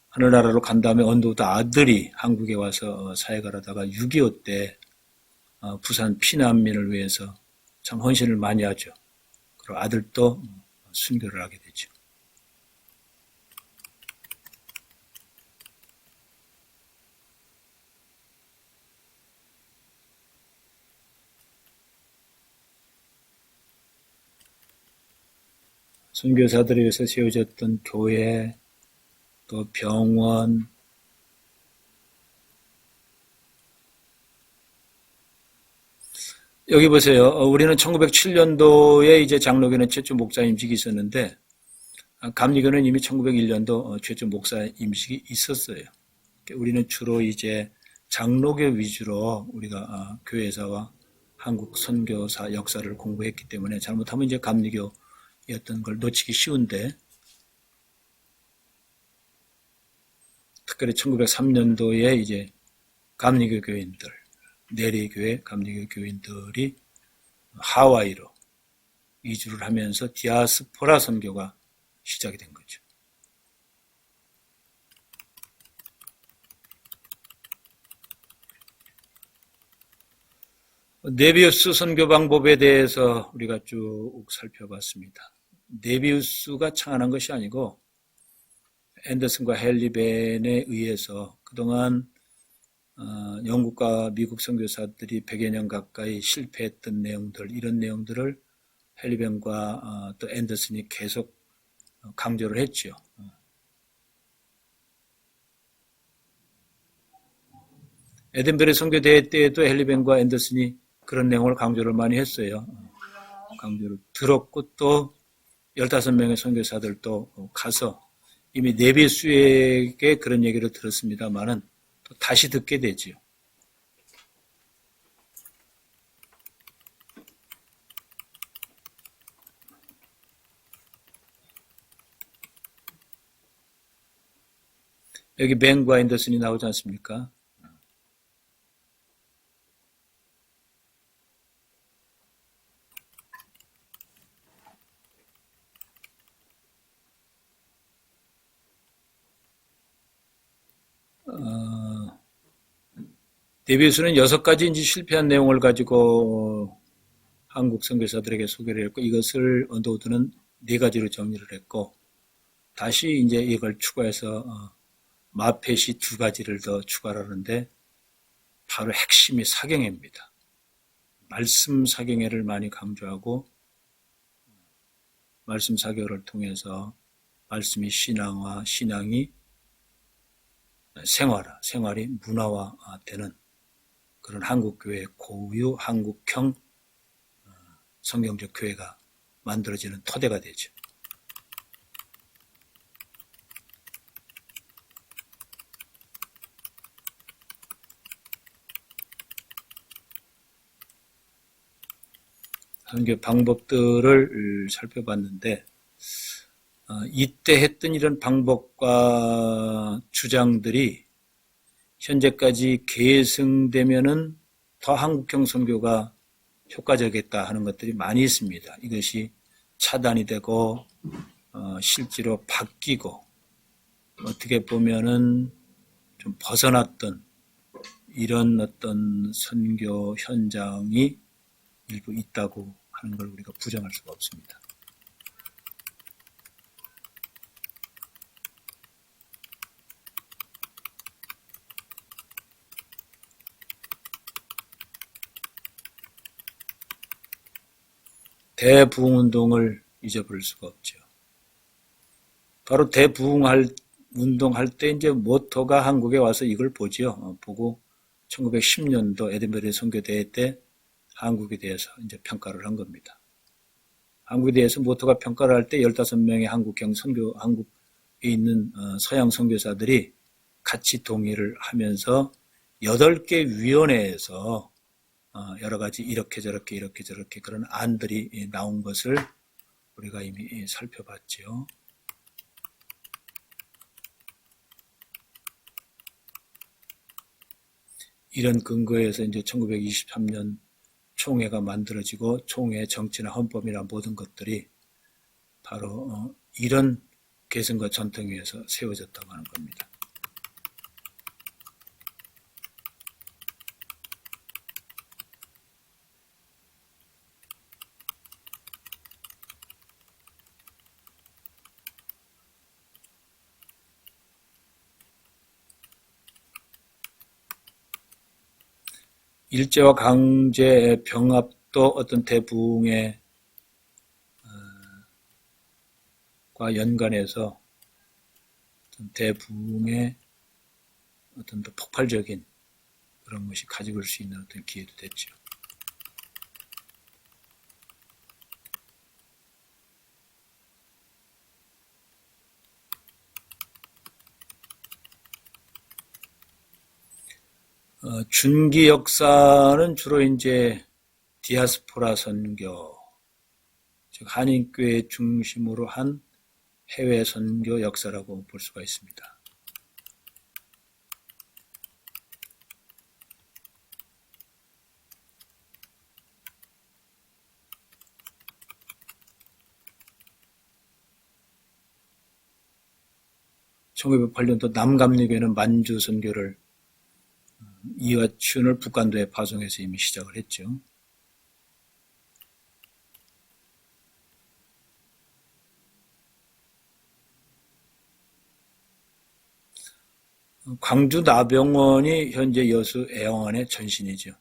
하늘나라로 간 다음에 언더우드 아들이 한국에 와서 사역을 하다가 6.25 때 부산 피난민을 위해서 참 헌신을 많이 하죠. 그리고 아들도 순교를 하게 되죠. 선교사들에 의해서 세워졌던 교회, 또 병원, 여기 보세요. 우리는 1907년도에 이제 장로교는 최초 목사 임직이 있었는데, 감리교는 이미 1901년도 최초 목사 임직이 있었어요. 우리는 주로 이제 장로교 위주로 우리가 교회사와 한국 선교사 역사를 공부했기 때문에 잘못하면 이제 감리교였던 걸 놓치기 쉬운데, 특별히 1903년도에 이제 감리교 교인들, 내리교회 감리교 교인들이 하와이로 이주를 하면서 디아스포라 선교가 시작이 된 거죠. 네비우스 선교 방법에 대해서 우리가 쭉 살펴봤습니다. 네비우스가 창안한 것이 아니고 앤더슨과 헨리벤에 의해서 그동안 영국과 미국 선교사들이 100여 년 가까이 실패했던 내용들, 이런 내용들을 헨리벤과 또 앤더슨이 계속 강조를 했죠. 에덴베리 선교대회 때에도 헨리벤과 앤더슨이 그런 내용을 강조를 많이 했어요. 강조를 들었고 또 15명의 선교사들도 가서 이미 네비우스에게 그런 얘기를 들었습니다만은 또 다시 듣게 되지요. 여기 벤과 앤더슨이 나오지 않습니까? 네비우스는 6가지 이제 실패한 내용을 가지고 한국 선교사들에게 소개를 했고 이것을 언더우드는 4가지로 정리를 했고 다시 이제 이걸 추가해서 마펫이 2가지를 더 추가를 하는데 바로 핵심이 사경회입니다. 말씀 사경회를 많이 강조하고 말씀 사경회를 통해서 말씀이 신앙화, 신앙이 생활이 문화화되는 그런 한국교회 고유 한국형 성경적 교회가 만들어지는 토대가 되죠. 선교 방법들을 살펴봤는데 이때 했던 이런 방법과 주장들이 현재까지 계승되면은 더 한국형 선교가 효과적이겠다 하는 것들이 많이 있습니다. 이것이 차단이 되고 실제로 바뀌고 어떻게 보면은 좀 벗어났던 이런 어떤 선교 현장이 일부 있다고 하는 걸 우리가 부정할 수가 없습니다. 대부흥운동을 잊어버릴 수가 없죠. 바로 운동할 때 이제 모토가 한국에 와서 이걸 보지요. 보고 1910년도 에든버리 선교대회 때 한국에 대해서 이제 평가를 한 겁니다. 한국에 대해서 모토가 평가를 할 때 15명의 한국에 있는 서양 선교사들이 같이 동의를 하면서 8개 위원회에서 여러 가지 이렇게 저렇게 그런 안들이 나온 것을 우리가 이미 살펴봤죠. 이런 근거에서 이제 1923년 총회가 만들어지고 총회 정치나 헌법이나 모든 것들이 바로 이런 개성과 전통 위에서 세워졌다고 하는 겁니다. 일제와 강제의 병합도 어떤 대부흥의 과 연관해서 대부흥의 어떤 더 폭발적인 그런 것이 가져올 수 있는 어떤 기회도 됐죠. 준기 역사는 주로 이제 디아스포라 선교, 즉 한인교회 중심으로 한 해외 선교 역사라고 볼 수가 있습니다. (1908년도) 남감리교회는 만주 선교를 이화춘을 북간도에 파송해서 이미 시작을 했죠. 광주 나병원이 현재 여수 애영원의 전신이죠.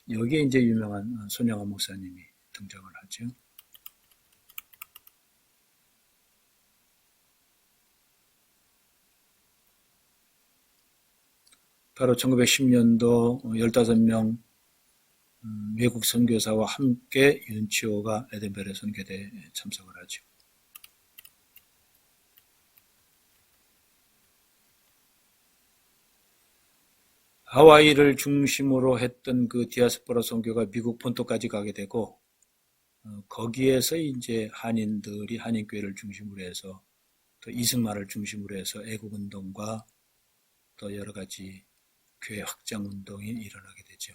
여기에 이제 유명한 손영아 목사님이 등장을 하죠. 바로 1910년도 15명 외국 선교사와 함께 윤치호가 에덴베레 선교대에 참석을 하죠. 하와이를 중심으로 했던 그 디아스포라 선교가 미국 본토까지 가게 되고 거기에서 이제 한인들이 한인교회를 중심으로 해서 또 이승만을 중심으로 해서 애국운동과 또 여러 가지 교회 확장 운동이 일어나게 되죠.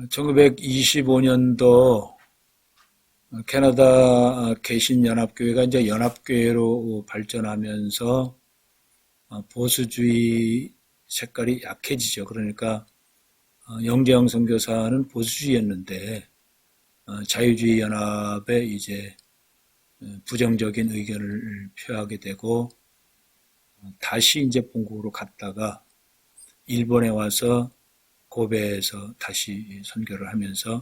(1925년도) 캐나다 개신연합교회가 이제 연합교회로 발전하면서 보수주의 색깔이 약해지죠. 그러니까 영재영 선교사는 보수주의였는데 자유주의 연합에 이제 부정적인 의견을 표하게 되고 다시 이제 본국으로 갔다가 일본에 와서 고베에서 다시 선교를 하면서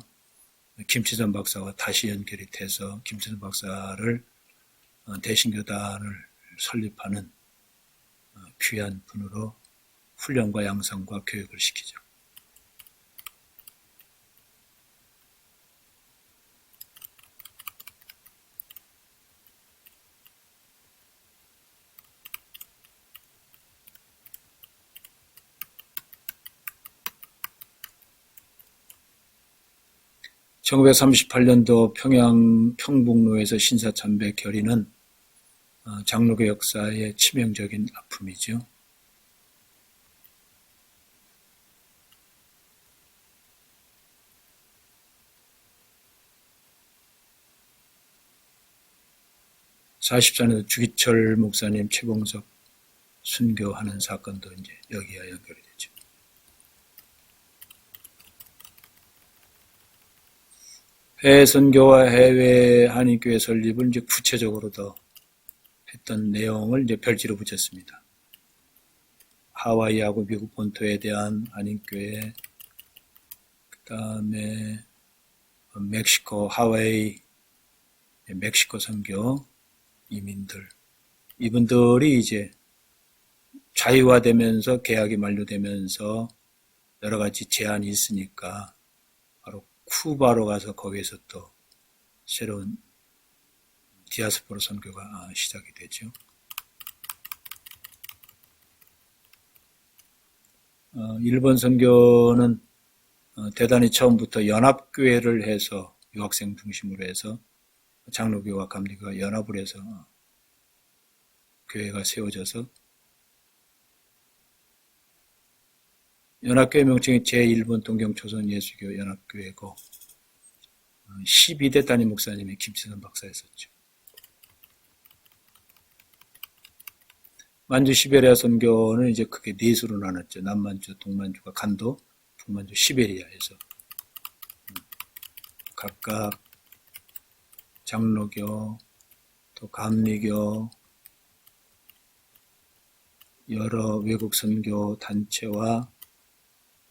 김치선 박사와 다시 연결이 돼서 김치선 박사를 대신교단을 설립하는 귀한 분으로 훈련과 양성과 교육을 시키죠. (1938년도) 평양 평북로에서 신사참배 결의는 장로교 역사의 치명적인 아픔이죠. (44년도) 주기철 목사님 최봉석 순교하는 사건도 이제 여기와 연결이 되죠. 해외 선교와 해외 한인교회 설립을 이제 구체적으로 더 했던 내용을 이제 별지로 붙였습니다. 하와이하고 미국 본토에 대한 한인교회, 그 다음에 멕시코, 하와이, 멕시코 선교 이민들, 이분들이 이제 자유화되면서 계약이 만료되면서 여러 가지 제한이 있으니까 바로 쿠바로 가서 거기에서 또 새로운 디아스포라 선교가 시작이 되죠. 일본 선교는 대단히 처음부터 연합교회를 해서 유학생 중심으로 해서 장로교와 감리교가 연합을 해서 교회가 세워져서 연합교회 명칭이 제1번 동경초선 예수교 연합교회고 12대 담임 목사님이 김치선 박사였었죠. 만주 시베리아 선교는 이제 크게 넷으로 나눴죠. 남만주, 동만주가 간도, 북만주 시베리아에서 각각 장로교, 또 감리교, 여러 외국 선교 단체와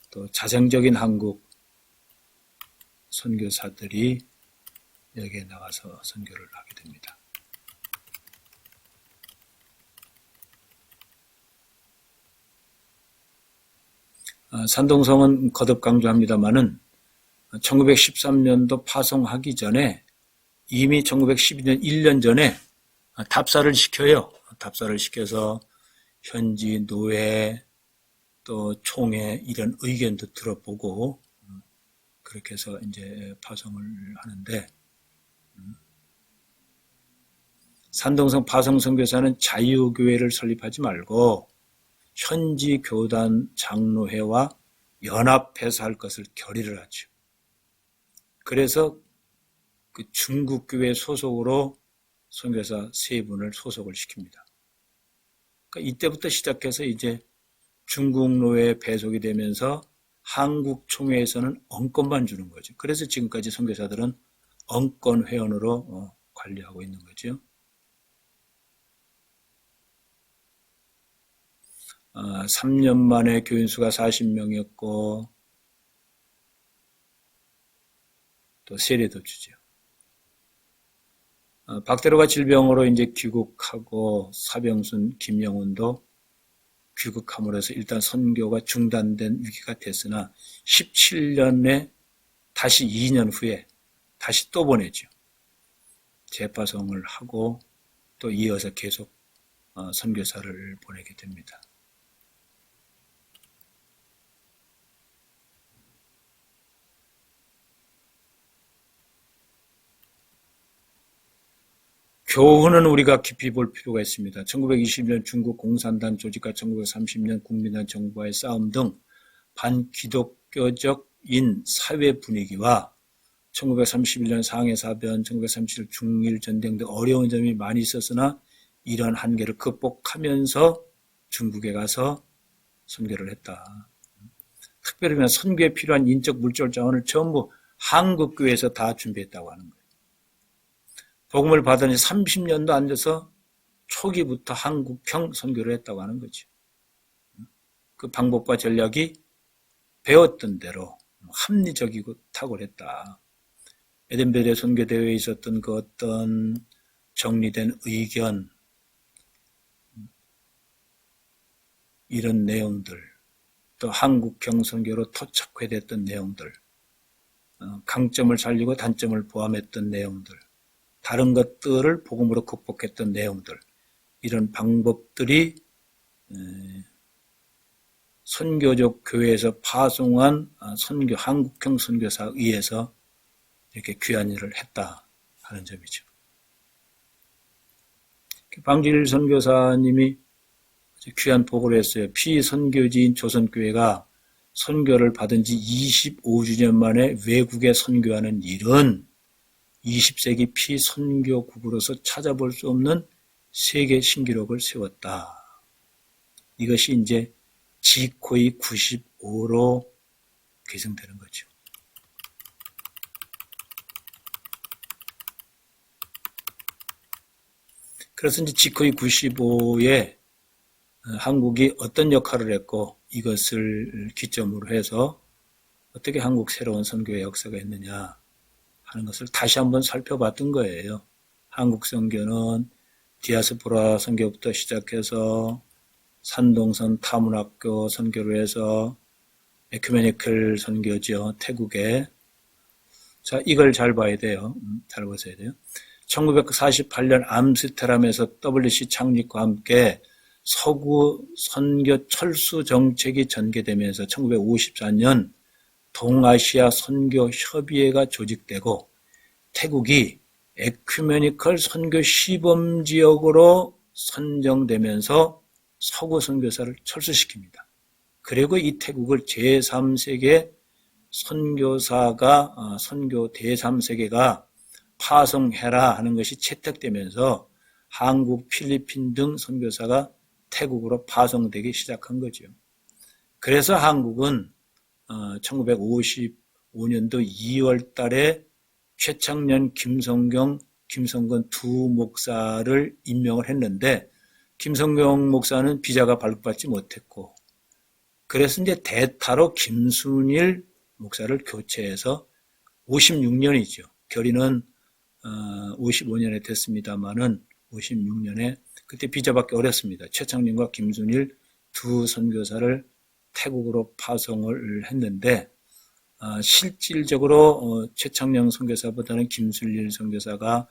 또 자생적인 한국 선교사들이 여기에 나가서 선교를 하게 됩니다. 산동성은 거듭 강조합니다마는 1913년도 파송하기 전에 이미 1912년 1년 전에 답사를 시켜요. 답사를 시켜서 현지 노회 또 총회 이런 의견도 들어보고 그렇게 해서 이제 파송을 하는데 산동성 파송 선교사는 자유교회를 설립하지 말고 현지 교단 장로회와 연합해서 할 것을 결의를 하죠. 그래서 그 중국교회 소속으로 선교사 3분을 소속을 시킵니다. 그러니까 이때부터 시작해서 이제 중국 노예에 배속이 되면서 한국 총회에서는 언권만 주는 거죠. 그래서 지금까지 선교사들은 언권 회원으로 관리하고 있는 거죠. 3년 만에 교인 수가 40명이었고 또 세례도 주죠. 박대로가 질병으로 이제 귀국하고 사병순, 김영훈도 귀국함으로 해서 일단 선교가 중단된 위기가 됐으나 17년에 다시 2년 후에 다시 또 보내죠. 재파송을 하고 또 이어서 계속 선교사를 보내게 됩니다. 교훈은 우리가 깊이 볼 필요가 있습니다. 1920년 중국 공산당 조직과 1930년 국민당 정부와의 싸움 등 반기독교적인 사회 분위기와 1931년 상해사변, 1937년 중일전쟁 등 어려운 점이 많이 있었으나 이러한 한계를 극복하면서 중국에 가서 선교를 했다. 특별히 선교에 필요한 인적 물질 자원을 전부 한국교회에서 다 준비했다고 하는 거예요. 복음을 받은 지 30년도 안 돼서 초기부터 한국형 선교를 했다고 하는 거죠. 그 방법과 전략이 배웠던 대로 합리적이고 탁월했다. 에덴벨의 선교대회에 있었던 그 어떤 정리된 의견, 이런 내용들, 또 한국형 선교로 토착화됐던 내용들, 강점을 살리고 단점을 포함했던 내용들, 다른 것들을 복음으로 극복했던 내용들, 이런 방법들이 선교적 교회에서 파송한 선교, 한국형 선교사에 의해서 이렇게 귀한 일을 했다 하는 점이죠. 방질 선교사님이 귀한 보고를 했어요. 피선교지인 조선교회가 선교를 받은 지 25주년 만에 외국에 선교하는 일은 20세기 피선교국으로서 찾아볼 수 없는 세계 신기록을 세웠다. 이것이 이제 지코이 95로 계승되는 거죠. 그래서 이제 지코이 95에 한국이 어떤 역할을 했고 이것을 기점으로 해서 어떻게 한국 새로운 선교의 역사가 있느냐 하는 것을 다시 한번 살펴봤던 거예요. 한국 선교는 디아스포라 선교부터 시작해서 산동선 타문학교 선교로 해서 에큐메니컬 선교죠. 태국에. 자, 이걸 잘 봐야 돼요. 잘 보셔야 돼요. 1948년 암스테르담에서 WC 창립과 함께 서구 선교 철수 정책이 전개되면서 1954년 동아시아 선교 협의회가 조직되고 태국이 에큐메니컬 선교 시범 지역으로 선정되면서 서구 선교사를 철수시킵니다. 그리고 이 태국을 제3세계 선교사가 선교 대3세계가 파송해라 하는 것이 채택되면서 한국, 필리핀 등 선교사가 태국으로 파송되기 시작한 거죠. 그래서 한국은 1955년도 2월 달에 최창년, 김성건 두 목사를 임명을 했는데 김성경 목사는 비자가 발급받지 못했고 그래서 이제 대타로 김순일 목사를 교체해서 56년이죠. 결의는 55년에 됐습니다만은 56년에 그때 비자 받기 어렵습니다. 최창년과 김순일 두 선교사를 태국으로 파송을 했는데 실질적으로 최창년 선교사보다는 김순일 선교사가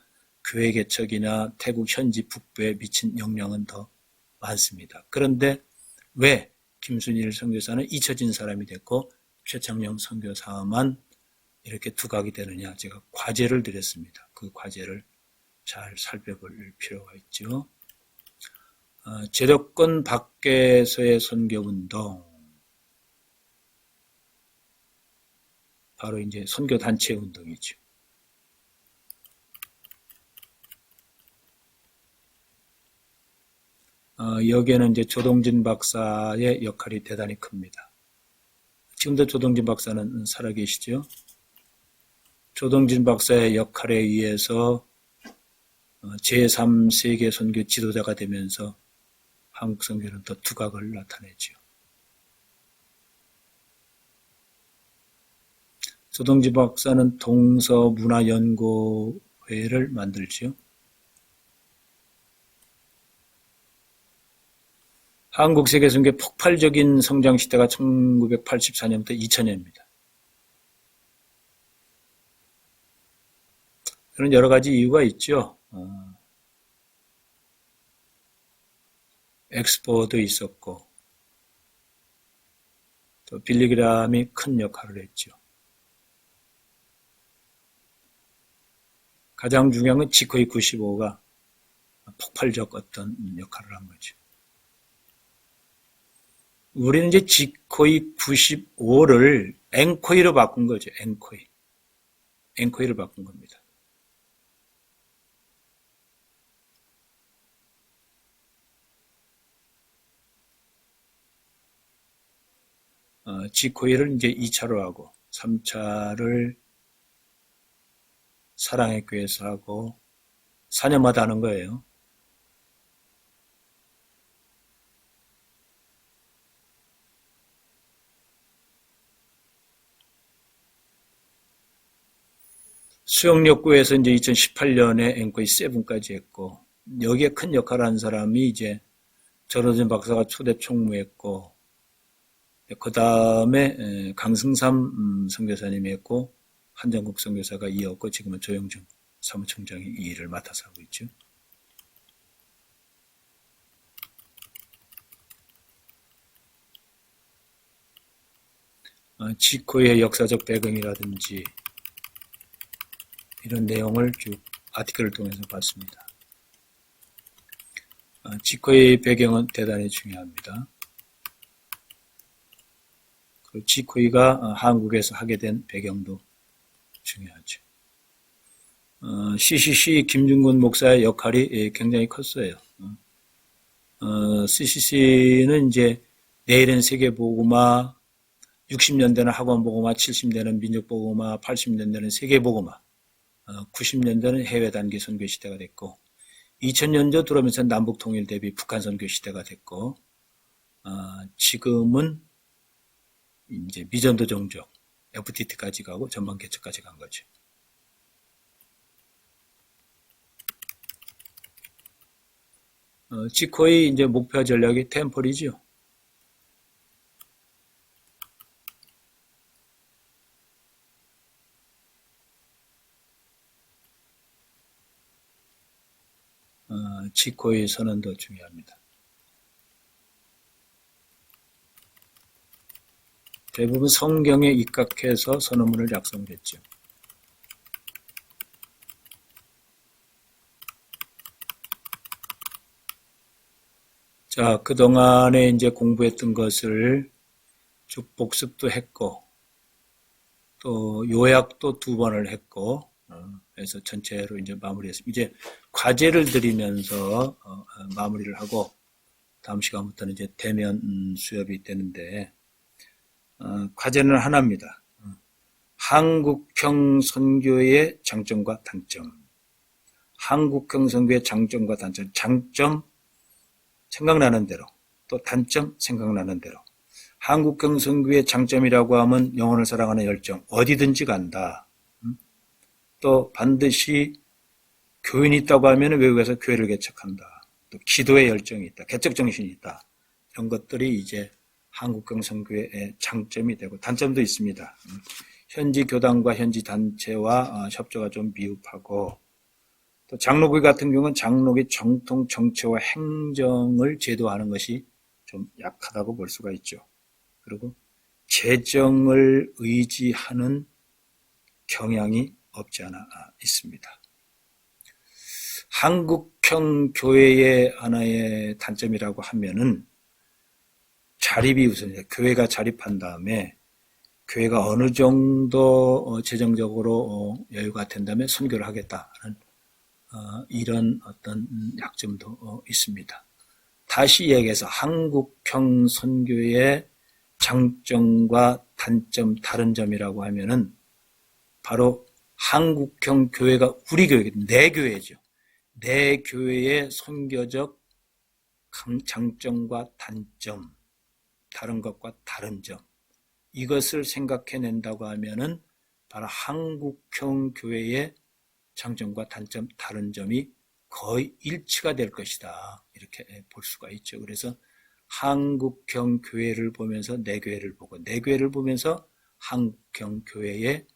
교회 개척이나 태국 현지 북부에 미친 영향은 더 많습니다. 그런데 왜 김순일 선교사는 잊혀진 사람이 됐고 최창년 선교사만 이렇게 두각이 되느냐, 제가 과제를 드렸습니다. 그 과제를 잘 살펴볼 필요가 있죠. 제도권 밖에서의 선교운동, 바로 이제 선교단체 운동이죠. 여기에는 이제 조동진 박사의 역할이 대단히 큽니다. 지금도 조동진 박사는 살아계시죠. 조동진 박사의 역할에 의해서 제3세계 선교 지도자가 되면서 한국 선교는 더 두각을 나타내죠. 조동진 박사는 동서문화연구회를 만들죠. 한국 세계 선교의 폭발적인 성장 시대가 1984년부터 2000년입니다. 그런 여러 가지 이유가 있죠. 엑스포도 있었고 또 빌리그램이 큰 역할을 했죠. 가장 중요한 건 지코이 95가 폭발적 어떤 역할을 한 거죠. 우리는 이제 지코이 95를 앵코이로 바꾼 거죠. 앵코이로 바꾼 겁니다. 지코이를 이제 2차로 하고 3차를 사랑의 교회에서 하고 4년마다 하는 거예요. 수영역구에서 이제 2018년에 앵커이 7까지 했고, 여기에 큰 역할을 한 사람이 이제 전호진 박사가 초대 총무했고, 그 다음에 강승삼 선교사님이 했고, 한정국 선교사가 이었고, 지금은 조영준 사무총장이 이 일을 맡아서 하고 있죠. 지코의 역사적 배경이라든지 이런 내용을 쭉 아티클을 통해서 봤습니다. 지코의 배경은 대단히 중요합니다. 그리고 지코이가 한국에서 하게 된 배경도 중요하죠. CCC 김중근 목사의 역할이 굉장히 컸어요. CCC는 이제 내일은 세계복음화, 60년대는 학원복음화, 70년대는 민족복음화, 80년대는 세계복음화, 90년대는 해외 단기 선교 시대가 됐고, 2000년도 들어오면서 남북 통일 대비 북한 선교 시대가 됐고, 지금은 이제 미전도 종족, FTT까지 가고 전방 개척까지 간 거죠. 지코의 이제 목표 전략이 템플이죠. 지코의 선언도 중요합니다. 대부분 성경에 입각해서 선언문을 작성을 했죠. 자, 그동안에 이제 공부했던 것을 쭉 복습도 했고, 또 요약도 2번을 했고, 그래서 전체로 이제 마무리했습니다. 이제 과제를 드리면서 마무리를 하고, 다음 시간부터는 이제 대면 수업이 되는데, 과제는 하나입니다. 한국형 선교의 장점과 단점. 한국형 선교의 장점과 단점. 장점 생각나는 대로, 또 단점 생각나는 대로. 한국형 선교의 장점이라고 하면 영혼을 사랑하는 열정, 어디든지 간다. 또 반드시 교인이 있다고 하면 외국에서 교회를 개척한다. 또 기도의 열정이 있다. 개척 정신이 있다. 이런 것들이 이제 한국형 선교의 장점이 되고, 단점도 있습니다. 현지 교단과 현지 단체와 협조가 좀 미흡하고, 또 장로교 같은 경우는 장로교 정통 정체와 행정을 제도하는 것이 좀 약하다고 볼 수가 있죠. 그리고 재정을 의지하는 경향이 없지 않아 있습니다. 한국형 교회의 하나의 단점이라고 하면은 자립이 우선이다. 교회가 자립한 다음에 교회가 어느 정도 재정적으로 여유가 된다면 선교를 하겠다는 이런 어떤 약점도 있습니다. 다시 얘기해서 한국형 선교의 장점과 단점, 다른 점이라고 하면은 바로 한국형 교회가 우리 교회, 내 교회죠. 내 교회의 선교적 장점과 단점, 다른 것과 다른 점, 이것을 생각해낸다고 하면은 바로 한국형 교회의 장점과 단점, 다른 점이 거의 일치가 될 것이다. 이렇게 볼 수가 있죠. 그래서 한국형 교회를 보면서 내 교회를 보고, 내 교회를 보면서 한국형 교회의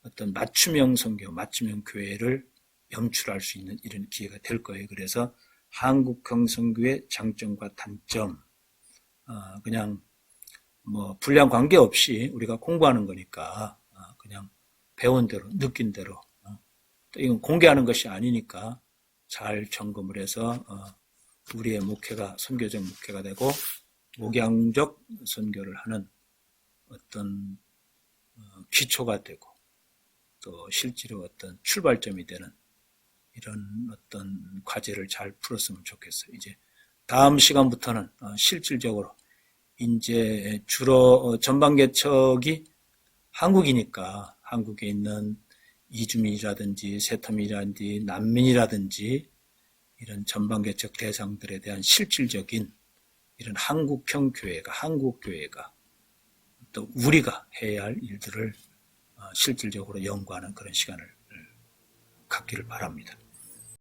어떤 맞춤형 선교, 맞춤형 교회를 염출할 수 있는 이런 기회가 될 거예요. 그래서 한국형 선교의 장점과 단점, 그냥 뭐 분량 관계없이 우리가 공부하는 거니까 그냥 배운 대로, 느낀 대로, 또 이건 공개하는 것이 아니니까 잘 점검을 해서 우리의 목회가 선교적 목회가 되고 목양적 선교를 하는 어떤 기초가 되고 또 실제로 어떤 출발점이 되는 이런 어떤 과제를 잘 풀었으면 좋겠어요. 이제 다음 시간부터는 실질적으로 이제 주로 전방 개척이 한국이니까 한국에 있는 이주민이라든지 세터민이라든지 난민이라든지 이런 전방 개척 대상들에 대한 실질적인 이런 한국형 교회가, 한국 교회가 또 우리가 해야 할 일들을 실질적으로 연구하는 그런 시간을 갖기를 바랍니다.